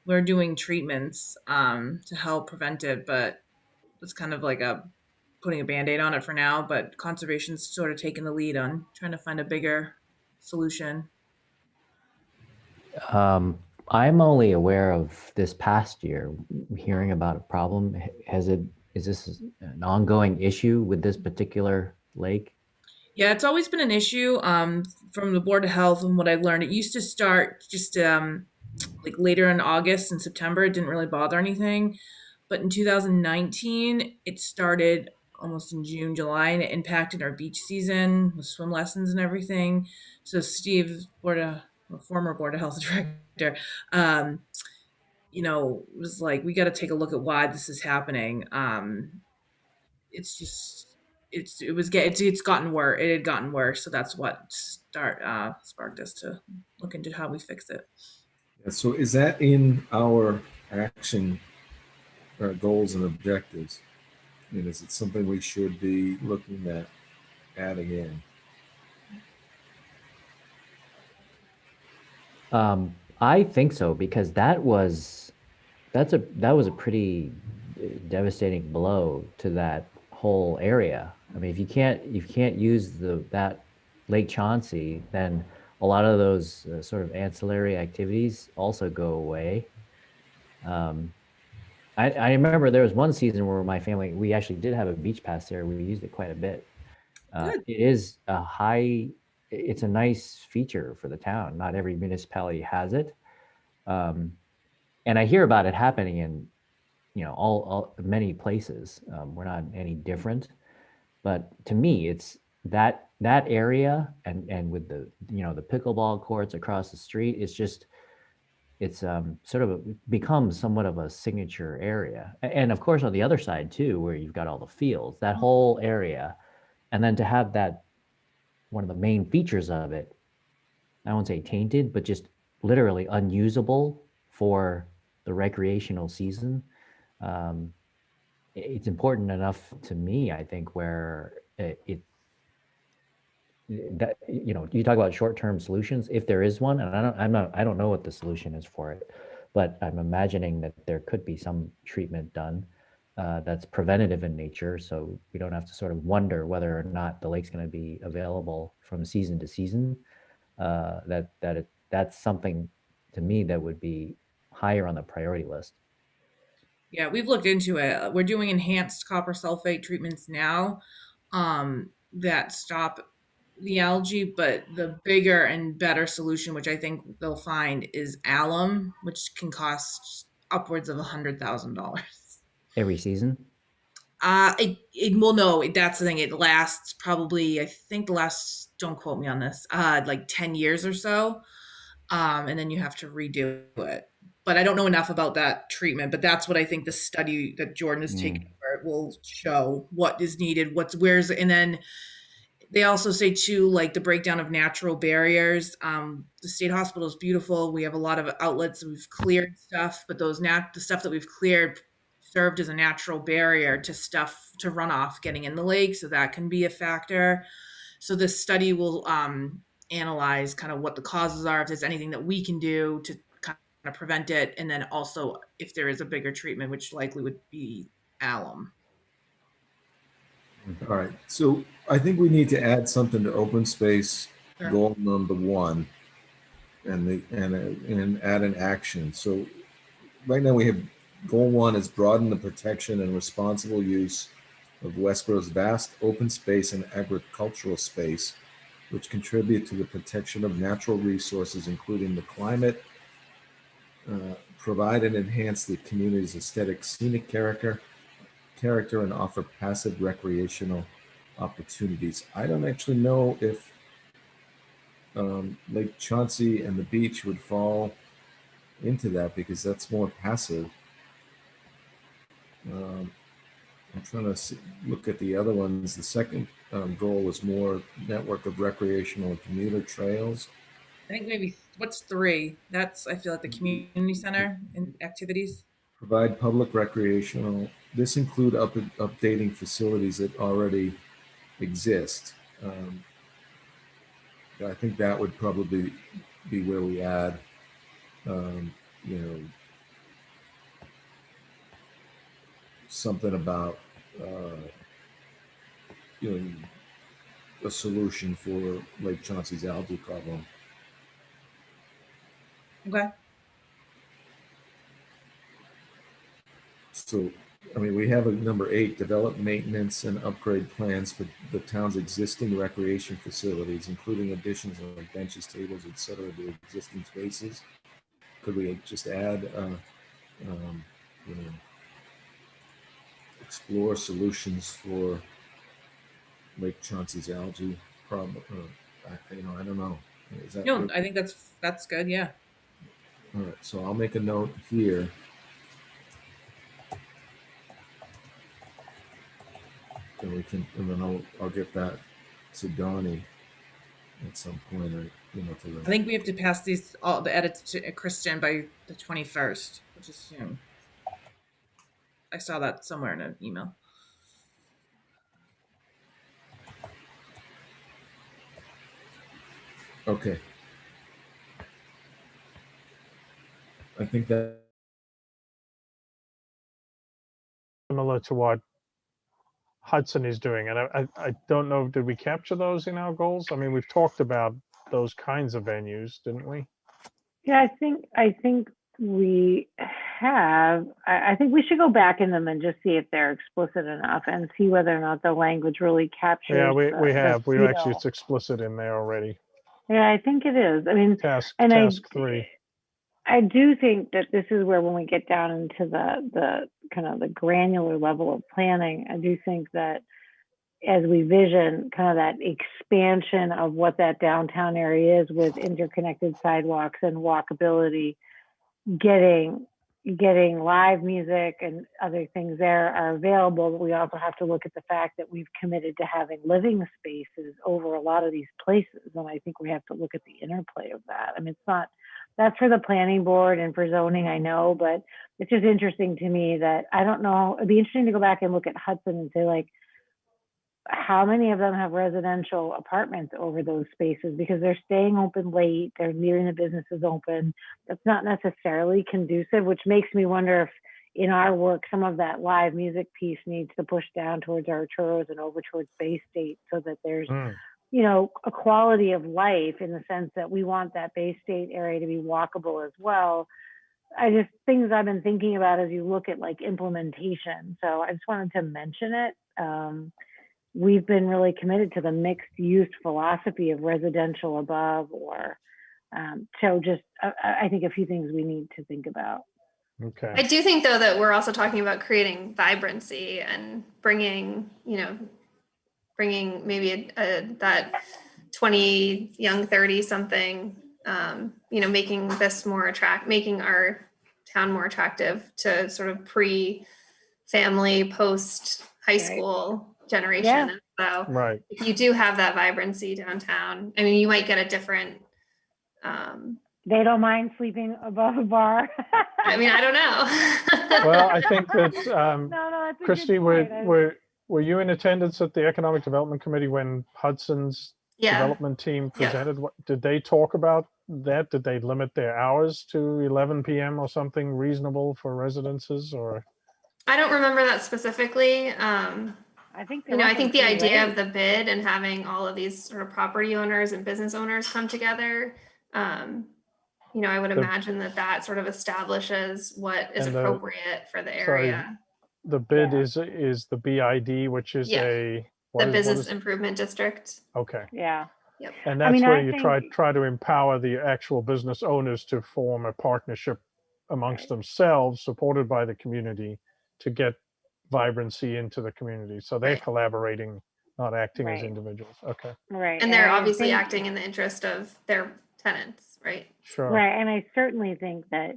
We're doing treatments to help prevent it, but it's kind of like putting a band-aid on it for now, but conservation's sort of taking the lead on trying to find a bigger solution. I'm only aware of this past year hearing about a problem. Is this an ongoing issue with this particular lake? Yeah, it's always been an issue from the Board of Health and what I've learned. It used to start just like later in August and September. It didn't really bother anything. But in 2019, it started almost in June, July, and it impacted our beach season with swim lessons and everything. So Steve, former Board of Health director, was like, we got to take a look at why this is happening. It's just it's gotten worse. It had gotten worse, so that's what sparked us to look into how we fix it. Yeah, so is that in our action goals and objectives? I mean, is it something we should be looking at adding in? I think so, because that was a pretty devastating blow to that whole area. I mean, if you can't use that Lake Chauncey, then a lot of those sort of ancillary activities also go away. I remember there was one season where my family, we actually did have a beach pass there. We used it quite a bit. It's a nice feature for the town. Not every municipality has it. And I hear about it happening in, all many places. We're not any different, but to me, it's that area and with the pickleball courts across the street, it's sort of becomes somewhat of a signature area. And of course, on the other side too, where you've got all the fields, that whole area, and then to have that, one of the main features of it, I won't say tainted, but just literally unusable for the recreational season. It's important enough to me, I think, where that, you talk about short-term solutions, if there is one, and I don't know what the solution is for it, but I'm imagining that there could be some treatment done that's preventative in nature, so we don't have to sort of wonder whether or not the lake's going to be available from season to season. That's something to me that would be higher on the priority list. Yeah, we've looked into it. We're doing enhanced copper sulfate treatments now that stop the algae, but the bigger and better solution, which I think they'll find, is alum, which can cost upwards of $100,000. Every season? Well, no, that's the thing. It lasts probably, I think don't quote me on this, like 10 years or so. And then you have to redo it. But I don't know enough about that treatment, but that's what I think the study that Jordan has taken over will show what is needed, and then they also say too, like the breakdown of natural barriers. The state hospital is beautiful. We have a lot of outlets. We've cleared stuff, but the stuff that we've cleared served as a natural barrier to runoff getting in the lake. So that can be a factor. So this study will analyze kind of what the causes are, if there's anything that we can do to kind of prevent it. And then also if there is a bigger treatment, which likely would be alum. All right, so I think we need to add something to open space Sure. goal number 1 and add an action. So right now we have goal 1 is broaden the protection and responsible use of Westborough's vast open space and agricultural space, which contribute to the protection of natural resources, including the climate, provide and enhance the community's aesthetic scenic character, character and offer passive recreational opportunities. I don't actually know if Lake Chauncey and the beach would fall into that because that's more passive. I'm trying to look at the other ones. The second goal was more network of recreational and commuter trails. I think maybe what's 3? That's, I feel like the community center and activities. Provide public recreational. This include updating facilities that already exist. I think that would probably be where we add, you know, something about, you know, a solution for Lake Chauncey's algae problem. Okay. So, I mean, we have a number 8, develop maintenance and upgrade plans for the town's existing recreation facilities, including additions like benches, tables, etc. to existing spaces. Could we just add, you know, explore solutions for Lake Chauncey's algae problem? You know, I don't know. Is that No, I think that's good. Yeah. all right? So I'll make a note here. And we can, and then I'll get that to Donnie at some point, or you know, to I think we have to pass all the edits to Kristen by the 21st, which is soon. I saw that somewhere in an email. Okay. I think that Similar to what Hudson is doing. And I don't know, did we capture those in our goals? I mean, we've talked about those kinds of venues, didn't we? Yeah, I think we have. I think we should go back in them and just see if they're explicit enough and see whether or not the language really captures. Yeah, we have. We actually, feel. it's explicit in there already. Yeah, I think it is. I mean, Task 3. I do think that this is where, when we get down into the kind of the granular level of planning, I do think that as we vision kind of that expansion of what that downtown area is with interconnected sidewalks and walkability, getting live music and other things there are available. But we also have to look at the fact that we've committed to having living spaces over a lot of these places. And I think we have to look at the interplay of that. I mean, it's not, that's for the planning board and for zoning, I know, but it's just interesting to me that, I don't know, it'd be interesting to go back and look at Hudson and say, like, how many of them have residential apartments over those spaces, because they're staying open late, they're leaving the businesses open. That's not necessarily conducive, which makes me wonder if in our work, some of that live music piece needs to push down towards Arturo's and over towards Bay State, so that there's, you know, a quality of life, in the sense that we want that Bay State area to be walkable as well. Things I've been thinking about as you look at like implementation. So I just wanted to mention it. We've been really committed to the mixed use philosophy of residential above, or so just I think a few things we need to think about. Okay. I do think, though, that we're also talking about creating vibrancy and bringing maybe that 20 young 30 something, making this more making our town more attractive to sort of pre-family, post high school generation. Yeah. And so right. if you do have that vibrancy downtown, I mean, you might get a different, they don't mind sleeping above a bar. I mean, I don't know. Well, I think that no, that's a Christy, good point. were you in attendance at the Economic Development Committee when Hudson's development team presented? What did they talk about that? Did they limit their hours to 11 p.m. or something reasonable for residences, or? I don't remember that specifically. I think I think the idea of the bid and having all of these sort of property owners and business owners come together, I would imagine that sort of establishes what is appropriate for the area. The bid is the BID, which is the Business Improvement District. Okay. Yeah. Yep. And that's where you try to empower the actual business owners to form a partnership amongst themselves, supported by the community, to get vibrancy into the community. So they're Right. collaborating, not acting as Right. individuals. Okay, Right. And they're I obviously think- acting in the interest of their tenants, right? sure. Right, and I certainly think that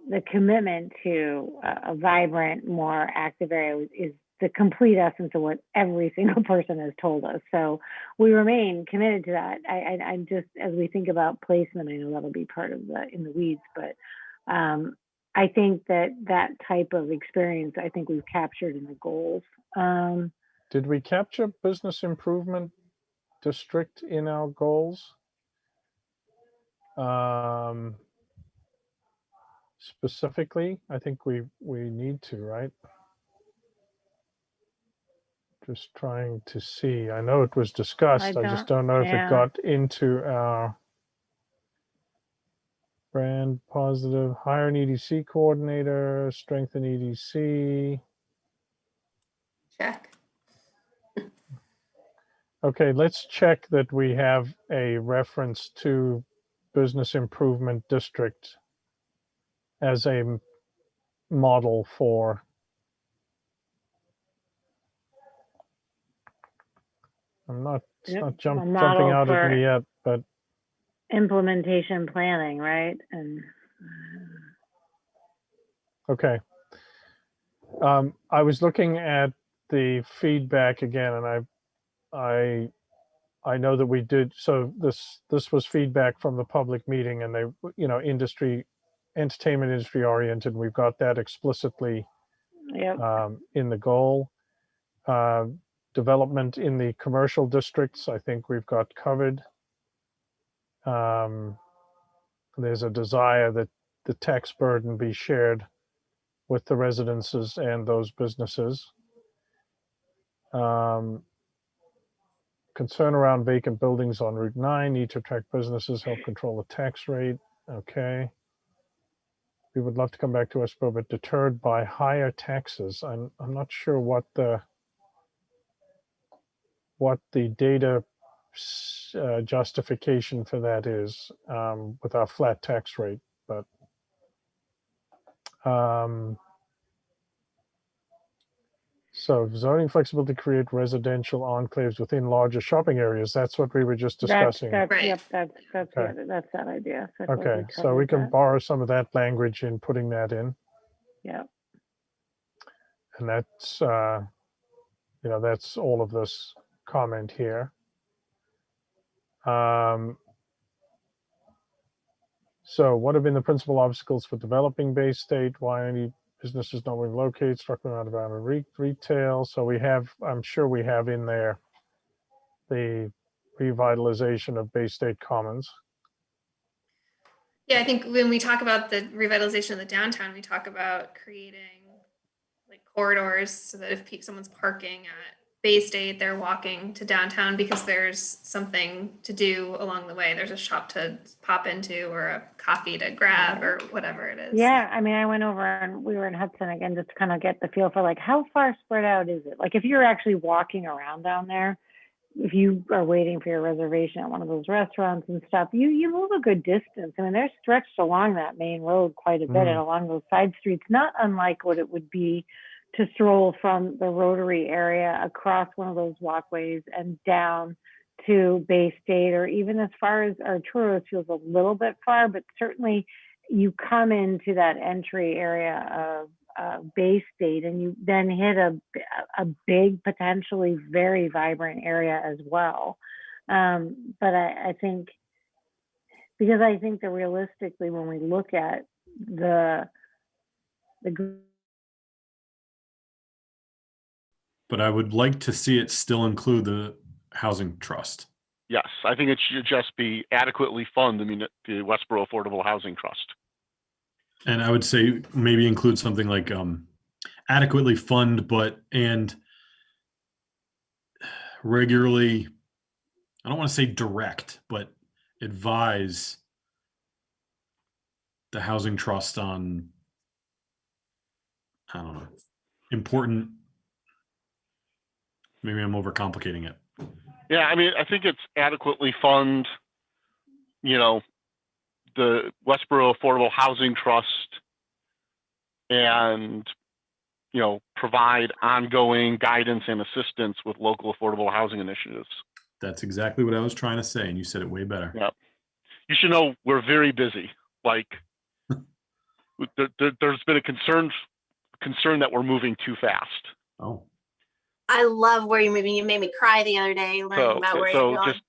the commitment to a vibrant, more active area is the complete essence of what every single person has told us. So we remain committed to that. I'm just, as we think about placement, I know that'll be part of the in the weeds, but I think that type of experience, I think we've captured in the goals. Did we capture business improvement district in our goals? Specifically, I think we need to, right? Just trying to see. I know it was discussed. I just don't know if it got into our brand positive, hire an EDC coordinator, strengthen EDC. Check. Okay, let's check that we have a reference to business improvement district as a model for it's Yep, not a jumping model out at for me yet, but implementation planning, right? And okay. I was looking at the feedback again, and I know that we did, so this was feedback from the public meeting, and they, entertainment industry oriented. We've got that explicitly yep. in the goal. Development in the commercial districts, I think we've got covered. There's a desire that the tax burden be shared with the residences and those businesses. Concern around vacant buildings on Route 9, need to attract businesses, help control the tax rate. Okay. We would love to come back to Westborough, but deterred by higher taxes. I'm not sure what the data justification for that is with our flat tax rate, but so zoning flexibility to create residential enclaves within larger shopping areas. That's what we were just discussing. That's Right. yep. That's Okay. that's that idea. So I feel like Okay, so we covered can that. borrow some of that language in putting that in, Yeah. and that's that's all of this comment here. So what have been the principal obstacles for developing Bay State? Why any businesses don't relocate, structural out of retail? So we have, I'm sure we have in there the revitalization of Bay State Commons. Yeah, I think when we talk about the revitalization of the downtown, we talk about creating like corridors so that if someone's parking at Bay State, they're walking to downtown because there's something to do along the way. There's a shop to pop into or a coffee to grab or whatever it is. Yeah, I mean, I went over and we were in Hudson again just to kind of get the feel for like how far spread out is it? Like if you're actually walking around down there, if you are waiting for your reservation at one of those restaurants and stuff, you move a good distance. I mean, they're stretched along that main road quite a bit and along those side streets, not unlike what it would be to stroll from the Rotary area across one of those walkways and down to Bay State, or even as far as Arturo's feels a little bit far, but certainly you come into that entry area of Bay State and you then hit a big, potentially very vibrant area as well. But I think, because I think that realistically, when we look at the but I would like to see it still include the housing trust. Yes, I think it should just be adequately fund the Westborough Affordable Housing Trust. And I would say maybe include something like adequately fund, and regularly, I don't want to say direct, but advise the housing trust on, I don't know, important. Maybe I'm overcomplicating it. Yeah, I mean, I think it's adequately fund, the Westborough Affordable Housing Trust and, provide ongoing guidance and assistance with local affordable housing initiatives. That's exactly what I was trying to say, and you said it way better. Yeah. You should know we're very busy. Like, there's been a concern that we're moving too fast. Oh. I love where you're moving. You made me cry the other day learning about where you're going.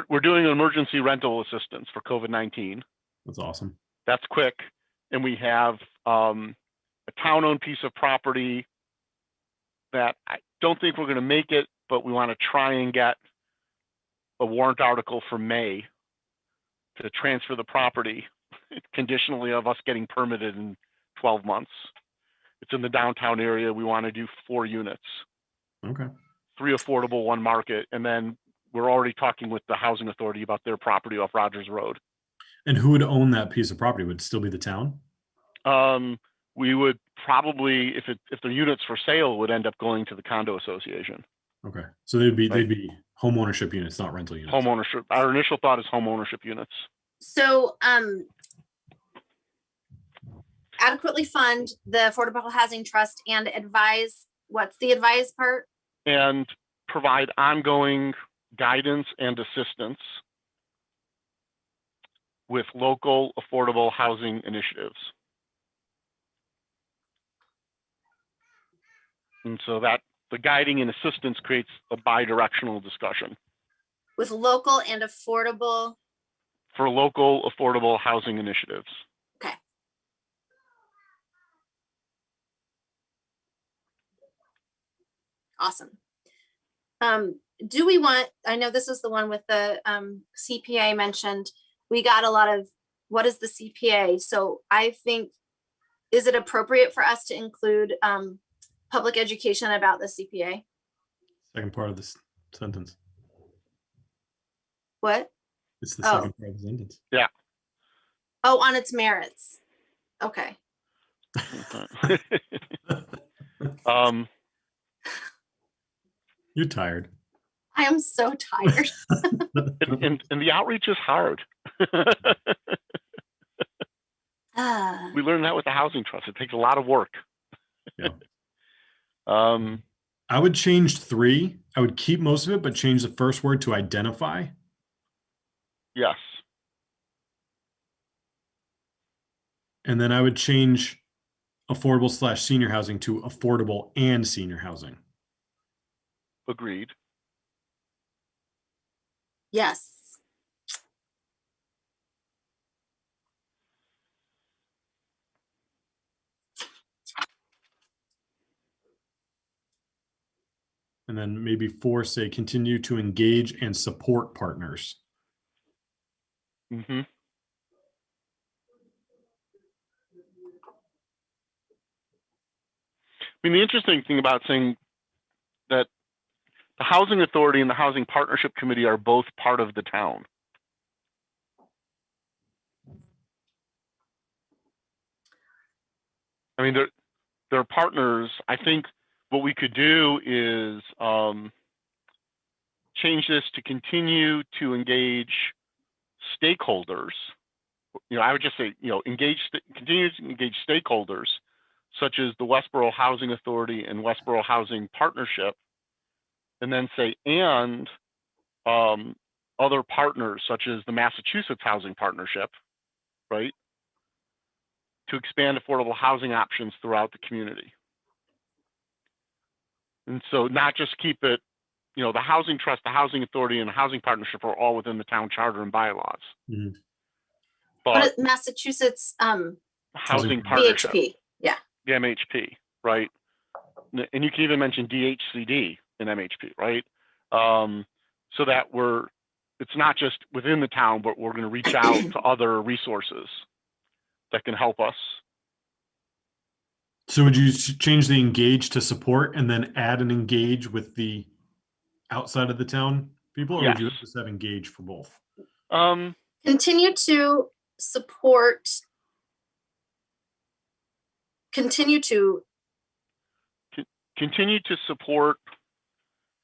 We're doing an emergency rental assistance for COVID-19. That's awesome. That's quick. And we have a town-owned piece of property that I don't think we're going to make it, but we want to try and get a warrant article for May to transfer the property conditionally of us getting permitted in 12 months. It's in the downtown area. We want to do 4 units. Okay. 3 affordable, 1 market. And then we're already talking with the housing authority about their property off Rogers Road. And who would own that piece of property? Would it still be the town? We would probably, if they're units for sale, would end up going to the condo association. Okay. So they'd be home ownership units, not rental units. Home ownership. Our initial thought is home ownership units. So adequately fund the Affordable Housing Trust and advise, what's the advise part? And provide ongoing guidance and assistance with local affordable housing initiatives. And so that the guiding and assistance creates a bi-directional discussion. With local and affordable. For local affordable housing initiatives. Okay. Awesome. Do we want, I know this is the one with the CPA mentioned. We got a lot of, what is the CPA? So I think, is it appropriate for us to include public education about the CPA? Second part of this sentence. What? It's the second part of the sentence. Yeah. Oh, on its merits. Okay. You're tired. I am so tired. and the outreach is hard. We learned that with the housing trust. It takes a lot of work. Yeah. I would change 3. I would keep most of it, but change the first word to identify. Yes. And then I would change affordable / senior housing to affordable and senior housing. Agreed. Yes. And then maybe 4, say, continue to engage and support partners. Mm-hmm. I mean, the interesting thing about saying that the housing authority and the housing partnership committee are both part of the town. I mean, they're partners. I think what we could do is change this to continue to engage stakeholders. I would just say, continue to engage stakeholders, such as the Westborough Housing Authority and Westborough Housing Partnership, and then say, and other partners, such as the Massachusetts Housing Partnership, right? To expand affordable housing options throughout the community. And so not just keep it, the Housing Trust, the Housing Authority, and the Housing Partnership are all within the town charter and bylaws. Mm-hmm. But Massachusetts Housing Partnership. BHP, yeah. The MHP, right? And you can even mention DHCD in MHP, right? So that it's not just within the town, but we're going to reach out to other resources that can help us. So would you change the engage to support and then add an engage with the outside of the town people, or Yes. would you just have engage for both? Continue to support. Continue to support.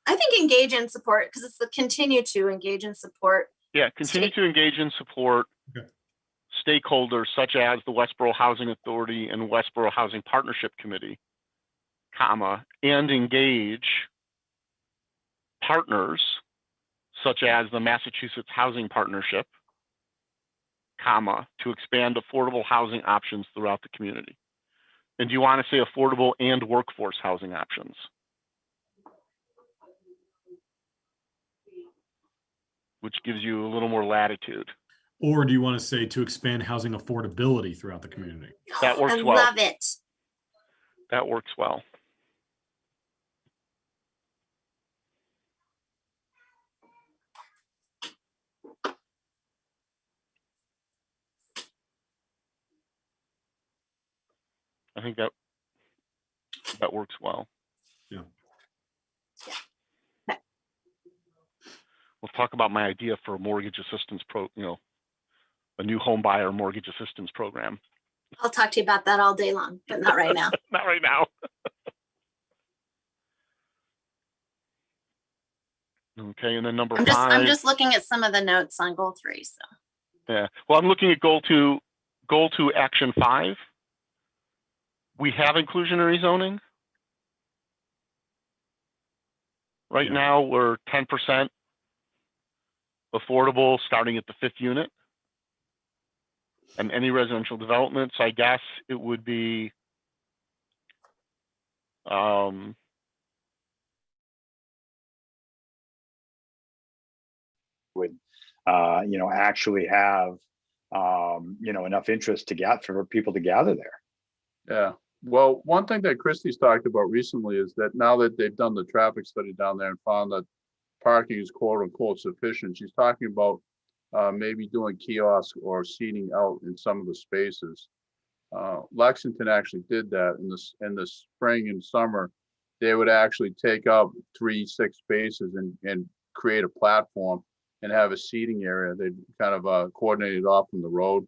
I think engage and support, because it's the continue to engage and support. Yeah, continue to engage and support stakeholders such as the Westborough Housing Authority and Westborough Housing Partnership Committee comma, and engage partners such as the Massachusetts Housing Partnership, comma, to expand affordable housing options throughout the community. And do you want to say affordable and workforce housing options? Which gives you a little more latitude. Or do you want to say to expand housing affordability throughout the community? That works I well. love it. That works well. I think that works well. Yeah. We'll talk about my idea for a mortgage assistance a new home buyer mortgage assistance program. I'll talk to you about that all day long, but not right now. Not right now. Okay, and then number I'm five. just looking at some of the notes on goal 3. So Yeah. Well, I'm looking at goal two, action 5. We have inclusionary zoning. Right now, we're 10% affordable starting at the 5th unit. And any residential development. So I guess it would be would actually have enough interest to get for people to gather there. Yeah. Well, one thing that Christie's talked about recently is that now that they've done the traffic study down there and found that parking is quote unquote sufficient, she's talking about maybe doing kiosk or seating out in some of the spaces. Lexington actually did that in the spring and summer. They would actually take up 3-6 spaces and create a platform and have a seating area. They'd kind of coordinate it off from the road,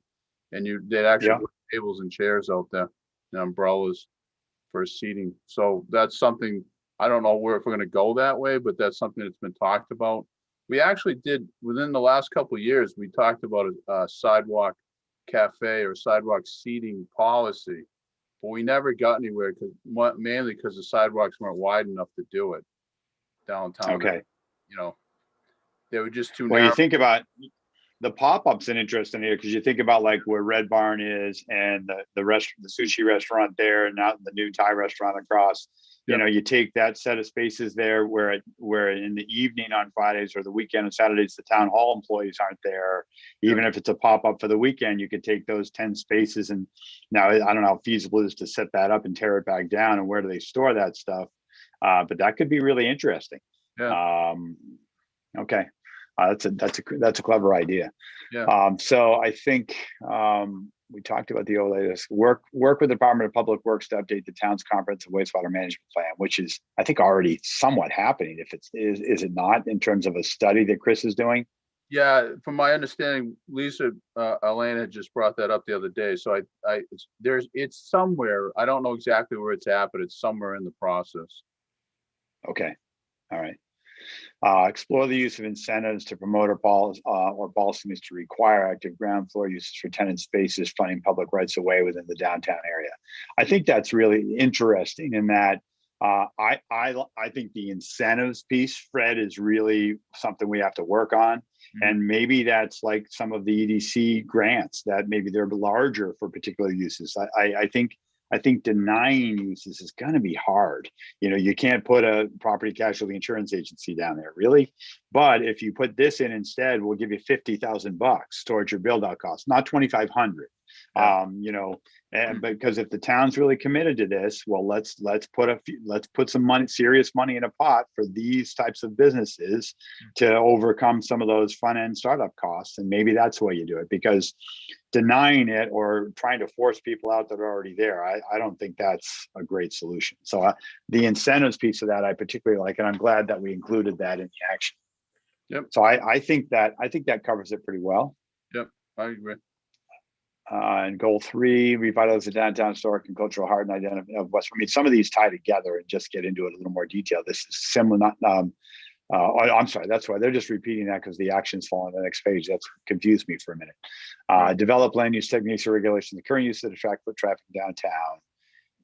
and they'd actually put tables and chairs out there and umbrellas for seating. So that's something, I don't know if we're going to go that way, but that's something that's been talked about. We actually did, within the last couple of years, we talked about a sidewalk cafe or sidewalk seating policy, but we never got anywhere mainly because the sidewalks weren't wide enough to do it downtown. Okay. They were just too Well, narrow. you think about the pop-ups an interesting here because you think about like where Red Barn is and the sushi restaurant there, and now the new Thai restaurant across. You take that set of spaces there where in the evening on Fridays or the weekend on Saturdays, the town hall employees aren't there. Even if it's a pop-up for the weekend, you could take those 10 spaces. And now I don't know how feasible it is to set that up and tear it back down, and where do they store that stuff? But that could be really interesting. Yeah. Okay. That's a clever idea. Yeah. So I think we talked about the latest work with the Department of Public Works to update the town's comprehensive wastewater management plan, which is I think already somewhat happening. If is it not, in terms of a study that Chris is doing? Yeah, from my understanding, Lisa Elaine had just brought that up the other day. So it's somewhere. I don't know exactly where it's at, but it's somewhere in the process. Okay. All right. Explore the use of incentives to promote or policies to require active ground floor uses for tenant spaces, funding public rights of way within the downtown area. I think that's really interesting in that I think the incentives piece, Fred, is really something we have to work on. And maybe that's like some of the EDC grants that maybe they're larger for particular uses. I think denying uses is going to be hard. You can't put a property casualty insurance agency down there, really. But if you put this in instead, we'll give you $50,000 towards your build out costs, not 2,500. And because if the town's really committed to this, well, let's put some money, serious money in a pot for these types of businesses to overcome some of those front end startup costs. And maybe that's the way you do it, because denying it or trying to force people out that are already there, I don't think that's a great solution. So the incentives piece of that I particularly like, and I'm glad that we included that in the action. Yep. So I think that covers it pretty well. Yep, I agree. And goal 3, revitalize the downtown historic and cultural heart and identity of Westborough. I mean, some of these tie together and just get into it a little more detail. This is similar, I'm sorry, that's why they're just repeating that because the actions fall on the next page. That's confused me for a minute. Develop land use techniques or regulations, the current use of the foot traffic downtown.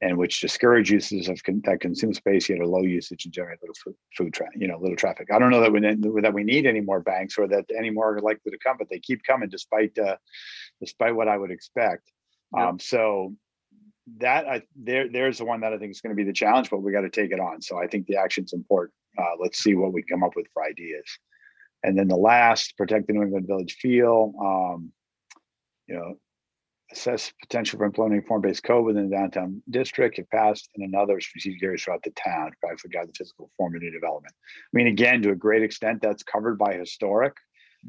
and which discourage uses of that consume space yet are low usage and generate little food traffic, little traffic. I don't know that we need any more banks or that any more are likely to come, but they keep coming despite what I would expect. So that there's the one that I think is going to be the challenge, but we got to take it on. So I think the action's important. Let's see what we come up with for ideas. And then the last, protect the New England Village feel, assess potential for implementing form-based code within the downtown district, if passed, and in other strategic areas throughout the town, to guide the physical form of new development. I mean, again, to a great extent, that's covered by historic.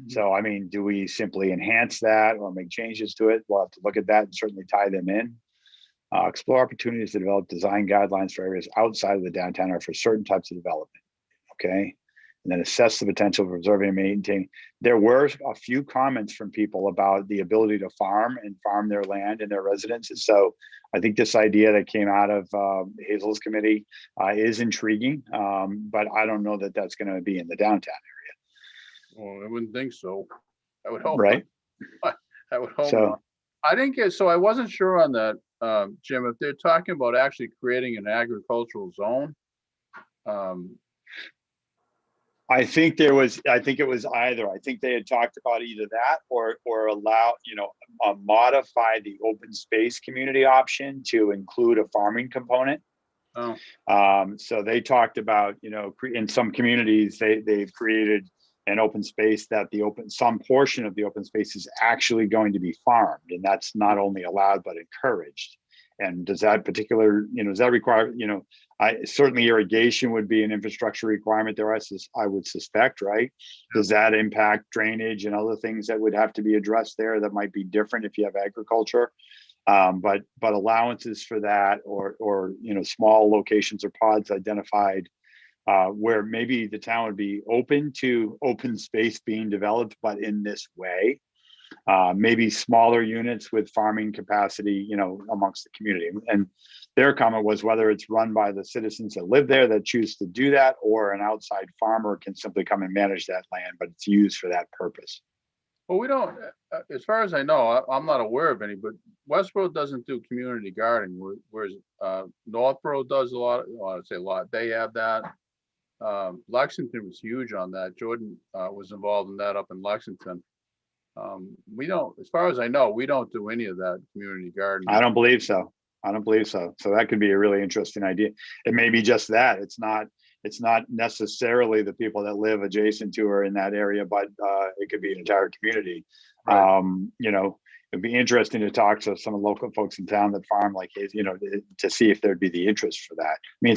So, I mean, do we simply enhance that or make changes to it? We'll have to look at that and certainly tie them in. Explore opportunities to develop design guidelines for areas outside of the downtown or for certain types of development. Okay. And then assess the potential for preserving and maintaining. There were a few comments from people about the ability to farm their land and their residences. So I think this idea that came out of Hazel's committee is intriguing, but I don't know that that's going to be in the downtown area. Well, I wouldn't think so. I would hope right. Not. I would hope So, not. I didn't get, so I wasn't sure on that, Jim, if they're talking about actually creating an agricultural zone. I think it was either. I think they had talked about either that or allow, modify the open space community option to include a farming component. Oh. So they talked about, in some communities, they've created an open space that some portion of the open space is actually going to be farmed, and that's not only allowed but encouraged. And does that particular, does that require, certainly irrigation would be an infrastructure requirement there, I would suspect, right? Does that impact drainage and other things that would have to be addressed there that might be different if you have agriculture? But allowances for that or small locations or pods identified where maybe the town would be open to open space being developed, but in this way. Maybe smaller units with farming capacity, amongst the community. And their comment was whether it's run by the citizens that live there that choose to do that, or an outside farmer can simply come and manage that land, but it's used for that purpose. Well, we don't, as far as I know, I'm not aware of any, but Westborough doesn't do community gardening, whereas Northborough does a lot. Well, I'd say a lot. They have that. Lexington was huge on that. Jordan was involved in that up in Lexington. We don't, as far as I know, we don't do any of that community gardening. I don't believe so. So that could be a really interesting idea. It may be just that. It's not necessarily the people that live adjacent to or in that area, but it could be an entire community. Right. It'd be interesting to talk to some of the local folks in town that farm like, to see if there'd be the interest for that. I mean,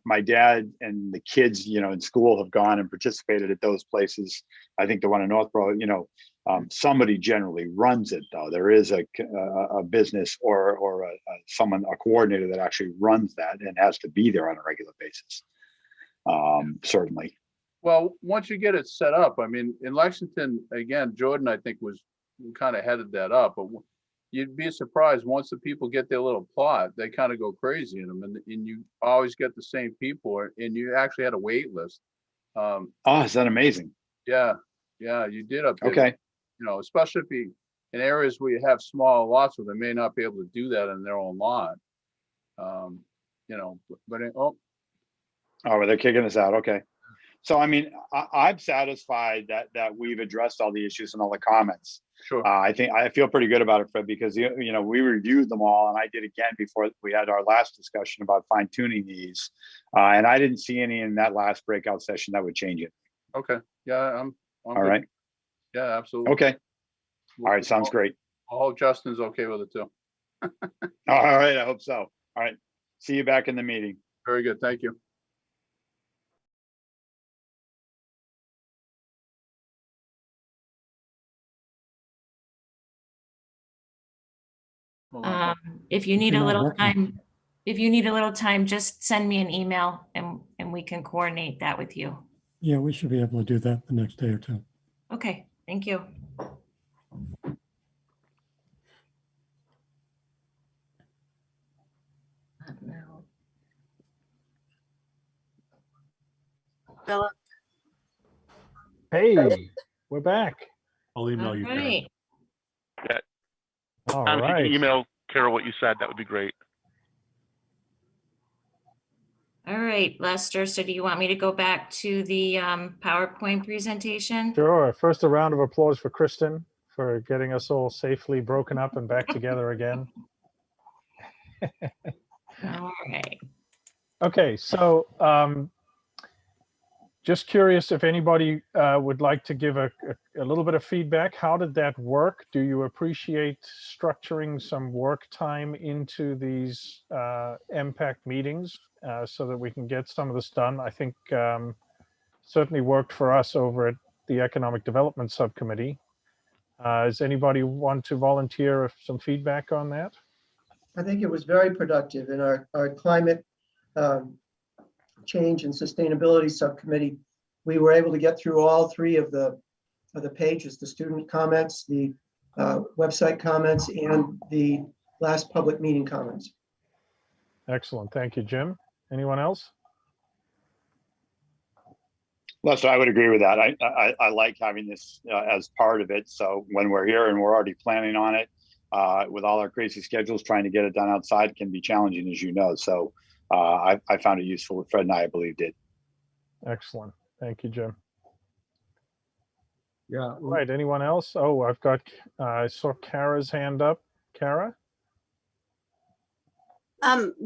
my dad and the kids, in school have gone and participated at those places. I think the one in Northborough, somebody generally runs it though. There is a business or a coordinator that actually runs that and has to be there on a regular basis. Certainly. Well, once you get it set up, I mean, in Lexington, again, Jordan, I think was kind of headed that up, but you'd be surprised once the people get their little plot, they kind of go crazy in them, and you always get the same people, and you actually had a wait list. Oh, is that amazing? Yeah, you did up there. Okay. Especially if you in areas where you have small lots where they may not be able to do that in their own lot. Well, they're kicking us out. Okay. So, I mean, I'm satisfied that we've addressed all the issues and all the comments. Sure. I feel pretty good about it, Fred, because we reviewed them all, and I did again before we had our last discussion about fine tuning these, and I didn't see any in that last breakout session that would change it. Okay. Yeah, I'm all right. Yeah, absolutely. Okay. All right. Sounds great. I hope Justin's okay with it too. All right. I hope so. All right. See you back in the meeting. Very good. Thank you. If you need a little time, just send me an email and we can coordinate that with you. Yeah, we should be able to do that the next day or two. Okay, thank you. Philip. Hey, we're back. I'll email you. Right. Yeah. All If you right. can email Carol what you said, that would be great. All right, Lester, so do you want me to go back to the PowerPoint presentation? Sure. First, a round of applause for Kristen for getting us all safely broken up and back together again. All right. Okay, so just curious if anybody would like to give a little bit of feedback. How did that work? Do you appreciate structuring some work time into these MPAC meetings so that we can get some of this done? I think certainly worked for us over at the Economic Development Subcommittee. Does anybody want to volunteer some feedback on that? I think it was very productive in our climate change and sustainability subcommittee. We were able to get through all three of the pages, the student comments, the website comments, and the last public meeting comments. Excellent. Thank you, Jim. Anyone else? Lester, I would agree with that. I like having this as part of it. So when we're here and we're already planning on it, with all our crazy schedules, trying to get it done outside can be challenging, as you know. So I found it useful. Fred and I believe did. Excellent. Thank you, Jim. Yeah. All right. Anyone else? Oh, I've got, I saw Kara's hand up. Kara?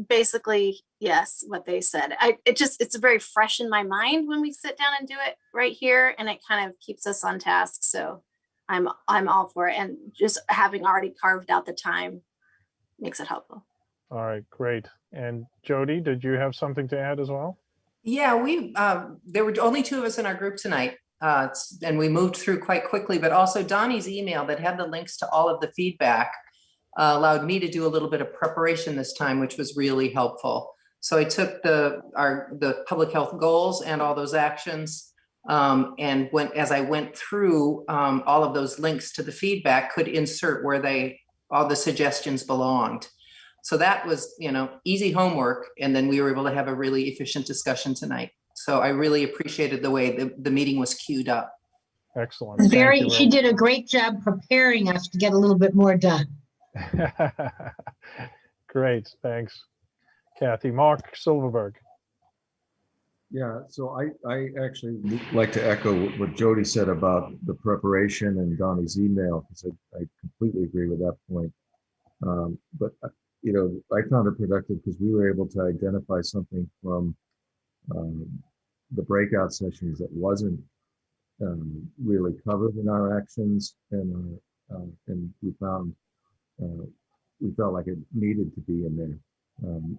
Basically, yes, what they said. It's very fresh in my mind when we sit down and do it right here, and it kind of keeps us on task. So I'm all for it. And just having already carved out the time makes it helpful. All right, great. And Jody, did you have something to add as well? Yeah, there were only two of us in our group tonight, and we moved through quite quickly, but also Donnie's email that had the links to all of the feedback allowed me to do a little bit of preparation this time, which was really helpful. So I took the public health goals and all those actions, and as I went through all of those links to the feedback, could insert where all the suggestions belonged. So that was, easy homework. And then we were able to have a really efficient discussion tonight. So I really appreciated the way the meeting was queued up. Excellent. She did a great job preparing us to get a little bit more done. Great, thanks. Kathy. Mark Silverberg. Yeah, so I actually like to echo what Jody said about the preparation and Donnie's email, because I completely agree with that point. But I found it productive because we were able to identify something from the breakout sessions that wasn't really covered in our actions, and we felt like it needed to be in there,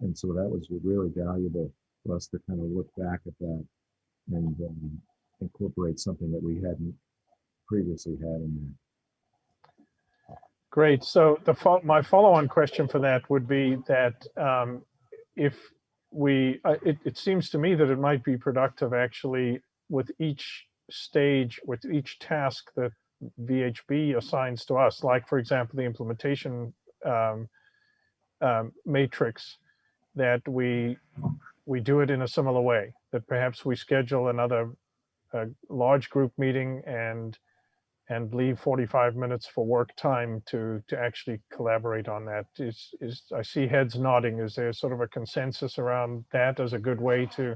and so that was really valuable for us to kind of look back at that and incorporate something that we hadn't previously had in there. Great. So my follow-on question for that would be that if it seems to me that it might be productive actually with each stage, with each task that VHB assigns to us, like for example, the implementation matrix, that we do it in a similar way, that perhaps we schedule another large group meeting and leave 45 minutes for work time to actually collaborate on that. I see heads nodding. Is there sort of a consensus around that as a good way to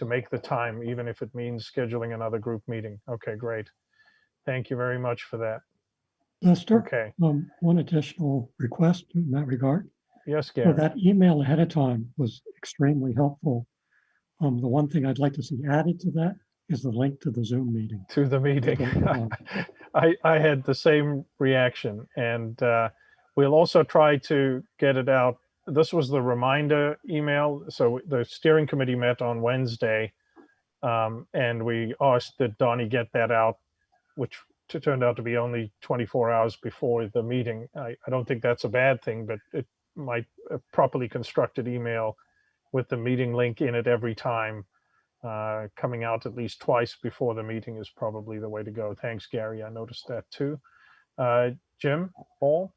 make the time, even if it means scheduling another group meeting? Okay, great. Thank you very much for that. Lester, okay. One additional request in that regard. Yes, Gary. So that email ahead of time was extremely helpful. The one thing I'd like to see added to that is the link to the Zoom meeting. To the meeting. I had the same reaction, and we'll also try to get it out. This was the reminder email. So the steering committee met on Wednesday, and we asked that Donnie get that out, which turned out to be only 24 hours before the meeting. I don't think that's a bad thing, but it might a properly constructed email with the meeting link in it every time, coming out at least twice before the meeting is probably the way to go. Thanks, Gary. I noticed that too. Jim, Paul?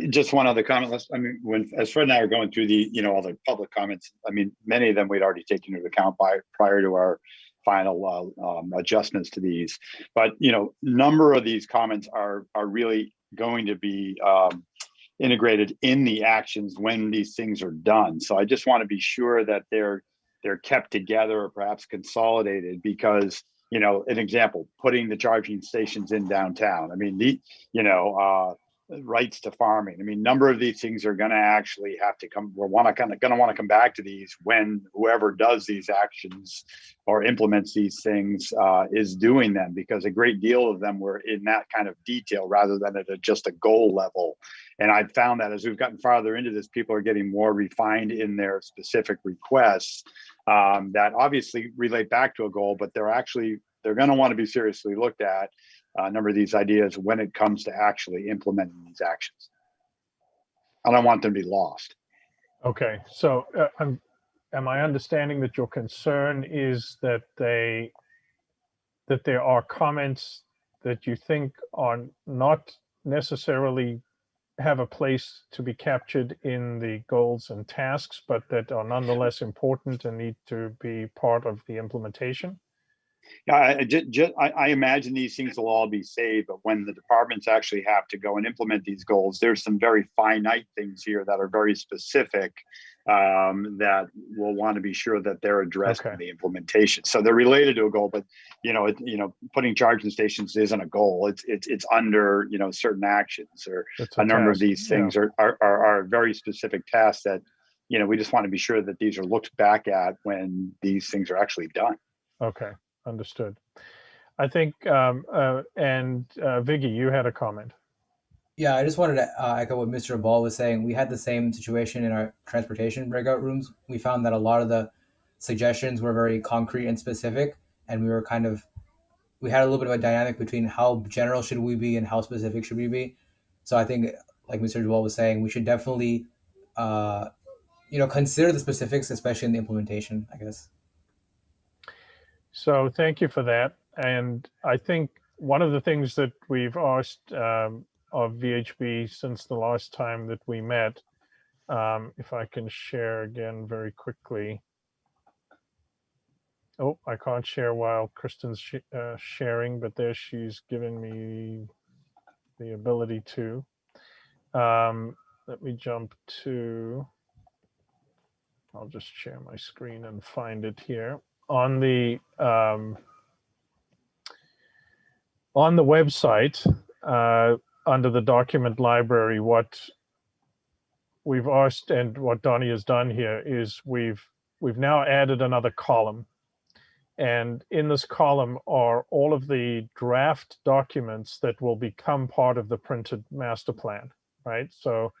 Just one other comment. I mean, as Fred and I were going through all the public comments, I mean, many of them we'd already taken into account prior to our final adjustments to these. But, number of these comments are really going to be integrated in the actions when these things are done. So I just want to be sure that they're kept together or perhaps consolidated, because, you know, an example, putting the charging stations in downtown. I mean, rights to farming. I mean, number of these things are going to actually have to come. We're going to want to come back to these when whoever does these actions or implements these things is doing them, because a great deal of them were in that kind of detail rather than at just a goal level. And I've found that as we've gotten farther into this, people are getting more refined in their specific requests that obviously relate back to a goal, but they're going to want to be seriously looked at. A number of these ideas when it comes to actually implementing these actions. I don't want them to be lost. Okay, so am I understanding that your concern is that there are comments that you think are not necessarily have a place to be captured in the goals and tasks, but that are nonetheless important and need to be part of the implementation? I imagine these things will all be saved, but when the departments actually have to go and implement these goals, there's some very finite things here that are very specific that we'll want to be sure that they're addressed in the implementation. So they're related to a goal, but putting charging stations isn't a goal. It's under certain actions, or a number of these things are very specific tasks that we just want to be sure that these are looked back at when these things are actually done. Okay. Understood. I think, Viggy, you had a comment. Yeah, I just wanted to echo what Mr. Ball was saying. We had the same situation in our transportation breakout rooms. We found that a lot of the suggestions were very concrete and specific, and we had a little bit of a dynamic between how general should we be and how specific should we be. So I think, like Mr. Ball was saying, we should definitely, consider the specifics, especially in the implementation, I guess. So thank you for that. And I think one of the things that we've asked of VHB since the last time that we met, if I can share again very quickly. Oh, I can't share while Kristen's sharing, but there she's given me the ability to. Let me jump to, I'll just share my screen and find it here. On the website, under the document library, what we've asked and what Donnie has done here is we've now added another column. And in this column are all of the draft documents that will become part of the printed master plan, right? So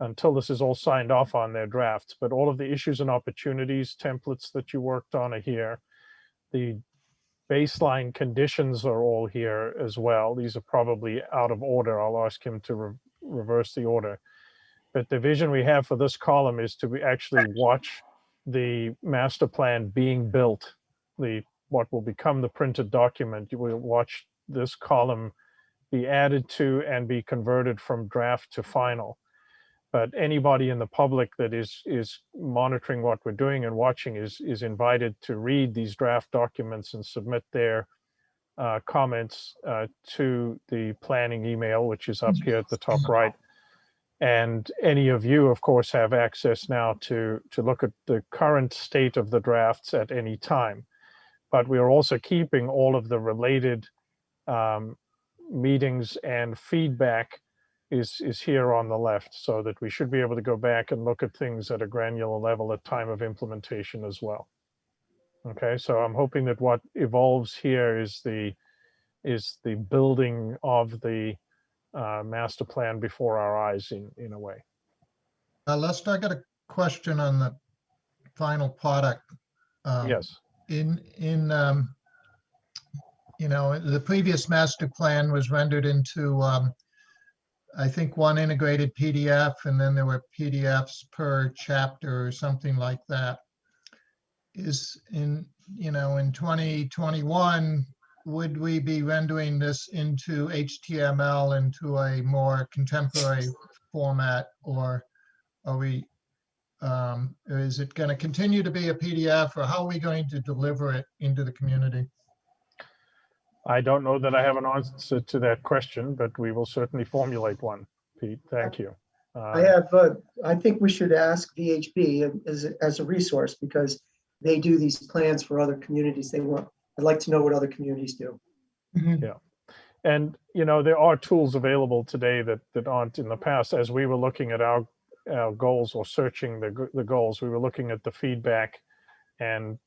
until this is all signed off on their drafts, but all of the issues and opportunities templates that you worked on are here. The baseline conditions are all here as well. These are probably out of order. I'll ask him to reverse the order. But the vision we have for this column is to actually watch the master plan being built, what will become the printed document. You will watch this column be added to and be converted from draft to final. But anybody in the public that is monitoring what we're doing and watching is invited to read these draft documents and submit their comments to the planning email, which is up here at the top right. And any of you, of course, have access now to look at the current state of the drafts at any time. But we are also keeping all of the related meetings and feedback is here on the left, so that we should be able to go back and look at things at a granular level at time of implementation as well. Okay, so I'm hoping that what evolves here is the building of the master plan before our eyes in a way. Lester, I got a question on the final product. Yes. The previous master plan was rendered into I think one integrated PDF, and then there were PDFs per chapter or something like that. Is in 2021, would we be rendering this into HTML into a more contemporary format, or are we, is it going to continue to be a PDF, or how are we going to deliver it into the community? I don't know that I have an answer to that question, but we will certainly formulate one, Pete. Thank you. I think we should ask VHB as a resource because they do these plans for other communities. I'd like to know what other communities do. Yeah. And, there are tools available today that aren't in the past. As we were looking at our goals or searching the goals, we were looking at the feedback and,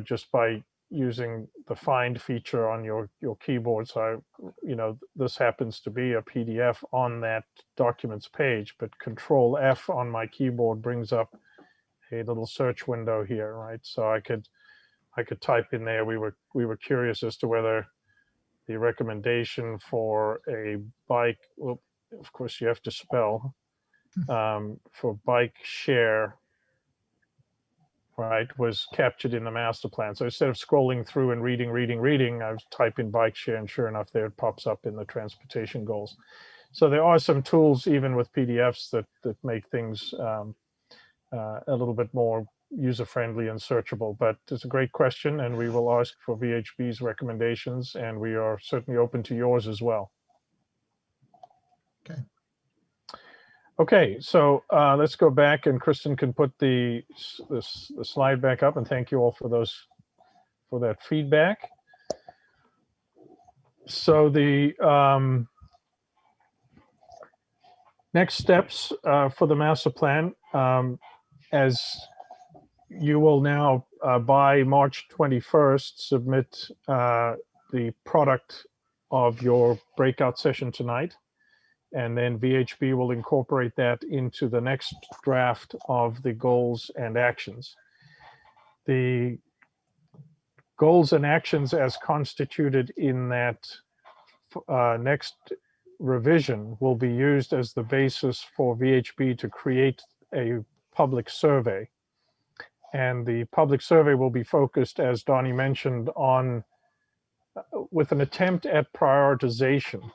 just by using the find feature on your keyboard. So, this happens to be a PDF on that documents page, but Control F on my keyboard brings up a little search window here, right? So I could type in there. We were curious as to whether the recommendation for a bike, well, of course you have to spell, for bike share, right, was captured in the master plan. So instead of scrolling through and reading, I was typing bike share, and sure enough, there it pops up in the transportation goals. So there are some tools, even with PDFs, that make things a little bit more user-friendly and searchable. But it's a great question, and we will ask for VHB's recommendations, and we are certainly open to yours as well. Okay. Okay, so let's go back, and Kristen can put the slide back up, and thank you all for that feedback. So the next steps for the master plan, as you will now, by March 21st, submit the product of your breakout session tonight. And then VHB will incorporate that into the next draft of the goals and actions. The goals and actions as constituted in that next revision will be used as the basis for VHB to create a public survey. And the public survey will be focused, as Donnie mentioned, on with an attempt at prioritization.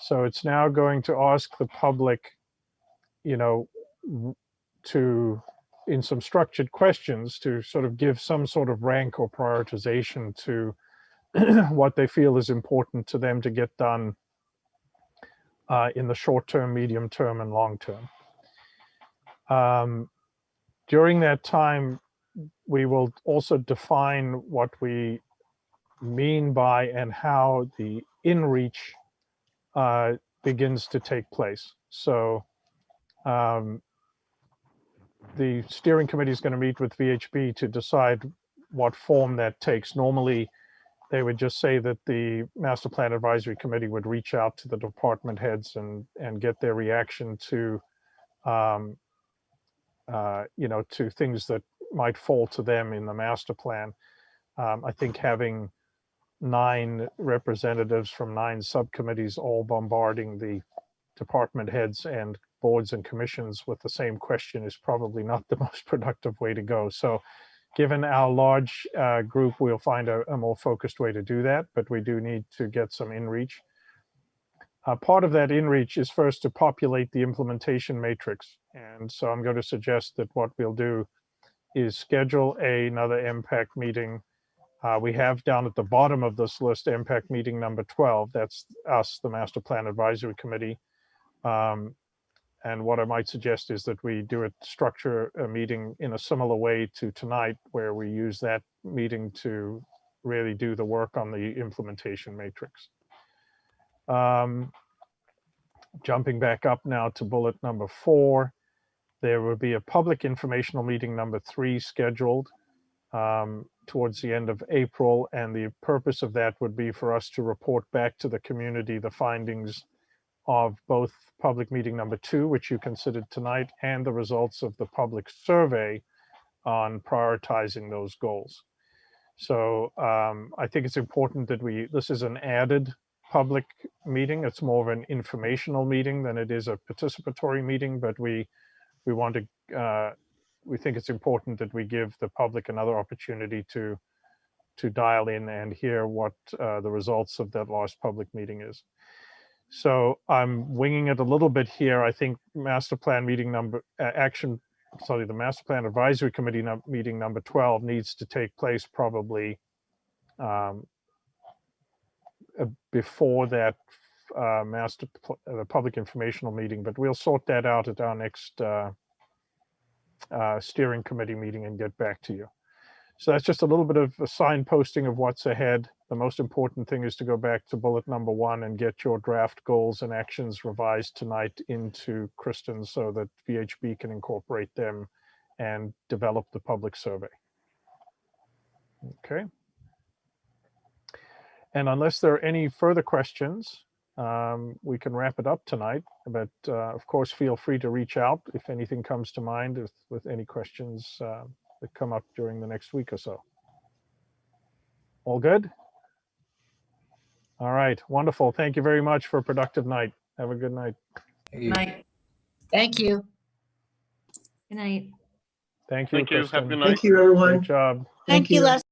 So it's now going to ask the public, to, in some structured questions, to sort of give some sort of rank or prioritization to what they feel is important to them to get done in the short term, medium term, and long term. During that time, we will also define what we mean by and how the inReach begins to take place. So the steering committee is going to meet with VHB to decide what form that takes. Normally, they would just say that the Master Plan Advisory Committee would reach out to the department heads and get their reaction to, to things that might fall to them in the master plan. I think having 9 representatives from 9 subcommittees all bombarding the department heads and boards and commissions with the same question is probably not the most productive way to go. So given our large group, we'll find a more focused way to do that, but we do need to get some inReach. Part of that inReach is first to populate the implementation matrix. And so I'm going to suggest that what we'll do is schedule another MPAC meeting. We have down at the bottom of this list MPAC meeting number 12. That's us, the Master Plan Advisory Committee. And what I might suggest is that we structure a meeting in a similar way to tonight, where we use that meeting to really do the work on the implementation matrix. Jumping back up now to bullet number 4, there will be a public informational meeting number 3 scheduled towards the end of April. And the purpose of that would be for us to report back to the community the findings of both public meeting number 2, which you considered tonight, and the results of the public survey on prioritizing those goals. So I think it's important that this is an added public meeting. It's more of an informational meeting than it is a participatory meeting, but we think it's important that we give the public another opportunity to dial in and hear what the results of that last public meeting is. So I'm winging it a little bit here. I think master plan meeting the Master Plan Advisory Committee meeting number 12 needs to take place probably before that the public informational meeting, but we'll sort that out at our next steering committee meeting and get back to you. So that's just a little bit of a signposting of what's ahead. The most important thing is to go back to bullet number 1 and get your draft goals and actions revised tonight into Kristen so that VHB can incorporate them and develop the public survey. Okay. And unless there are any further questions, we can wrap it up tonight. But of course, feel free to reach out if anything comes to mind with any questions that come up during the next week or so. All good? All right, wonderful. Thank you very much for a productive night. Have a good night. Night. Thank you. Good night. Thank you, Thank you. Have a Kristen. good night. Thank you, everyone. Great job. Thank you, Les.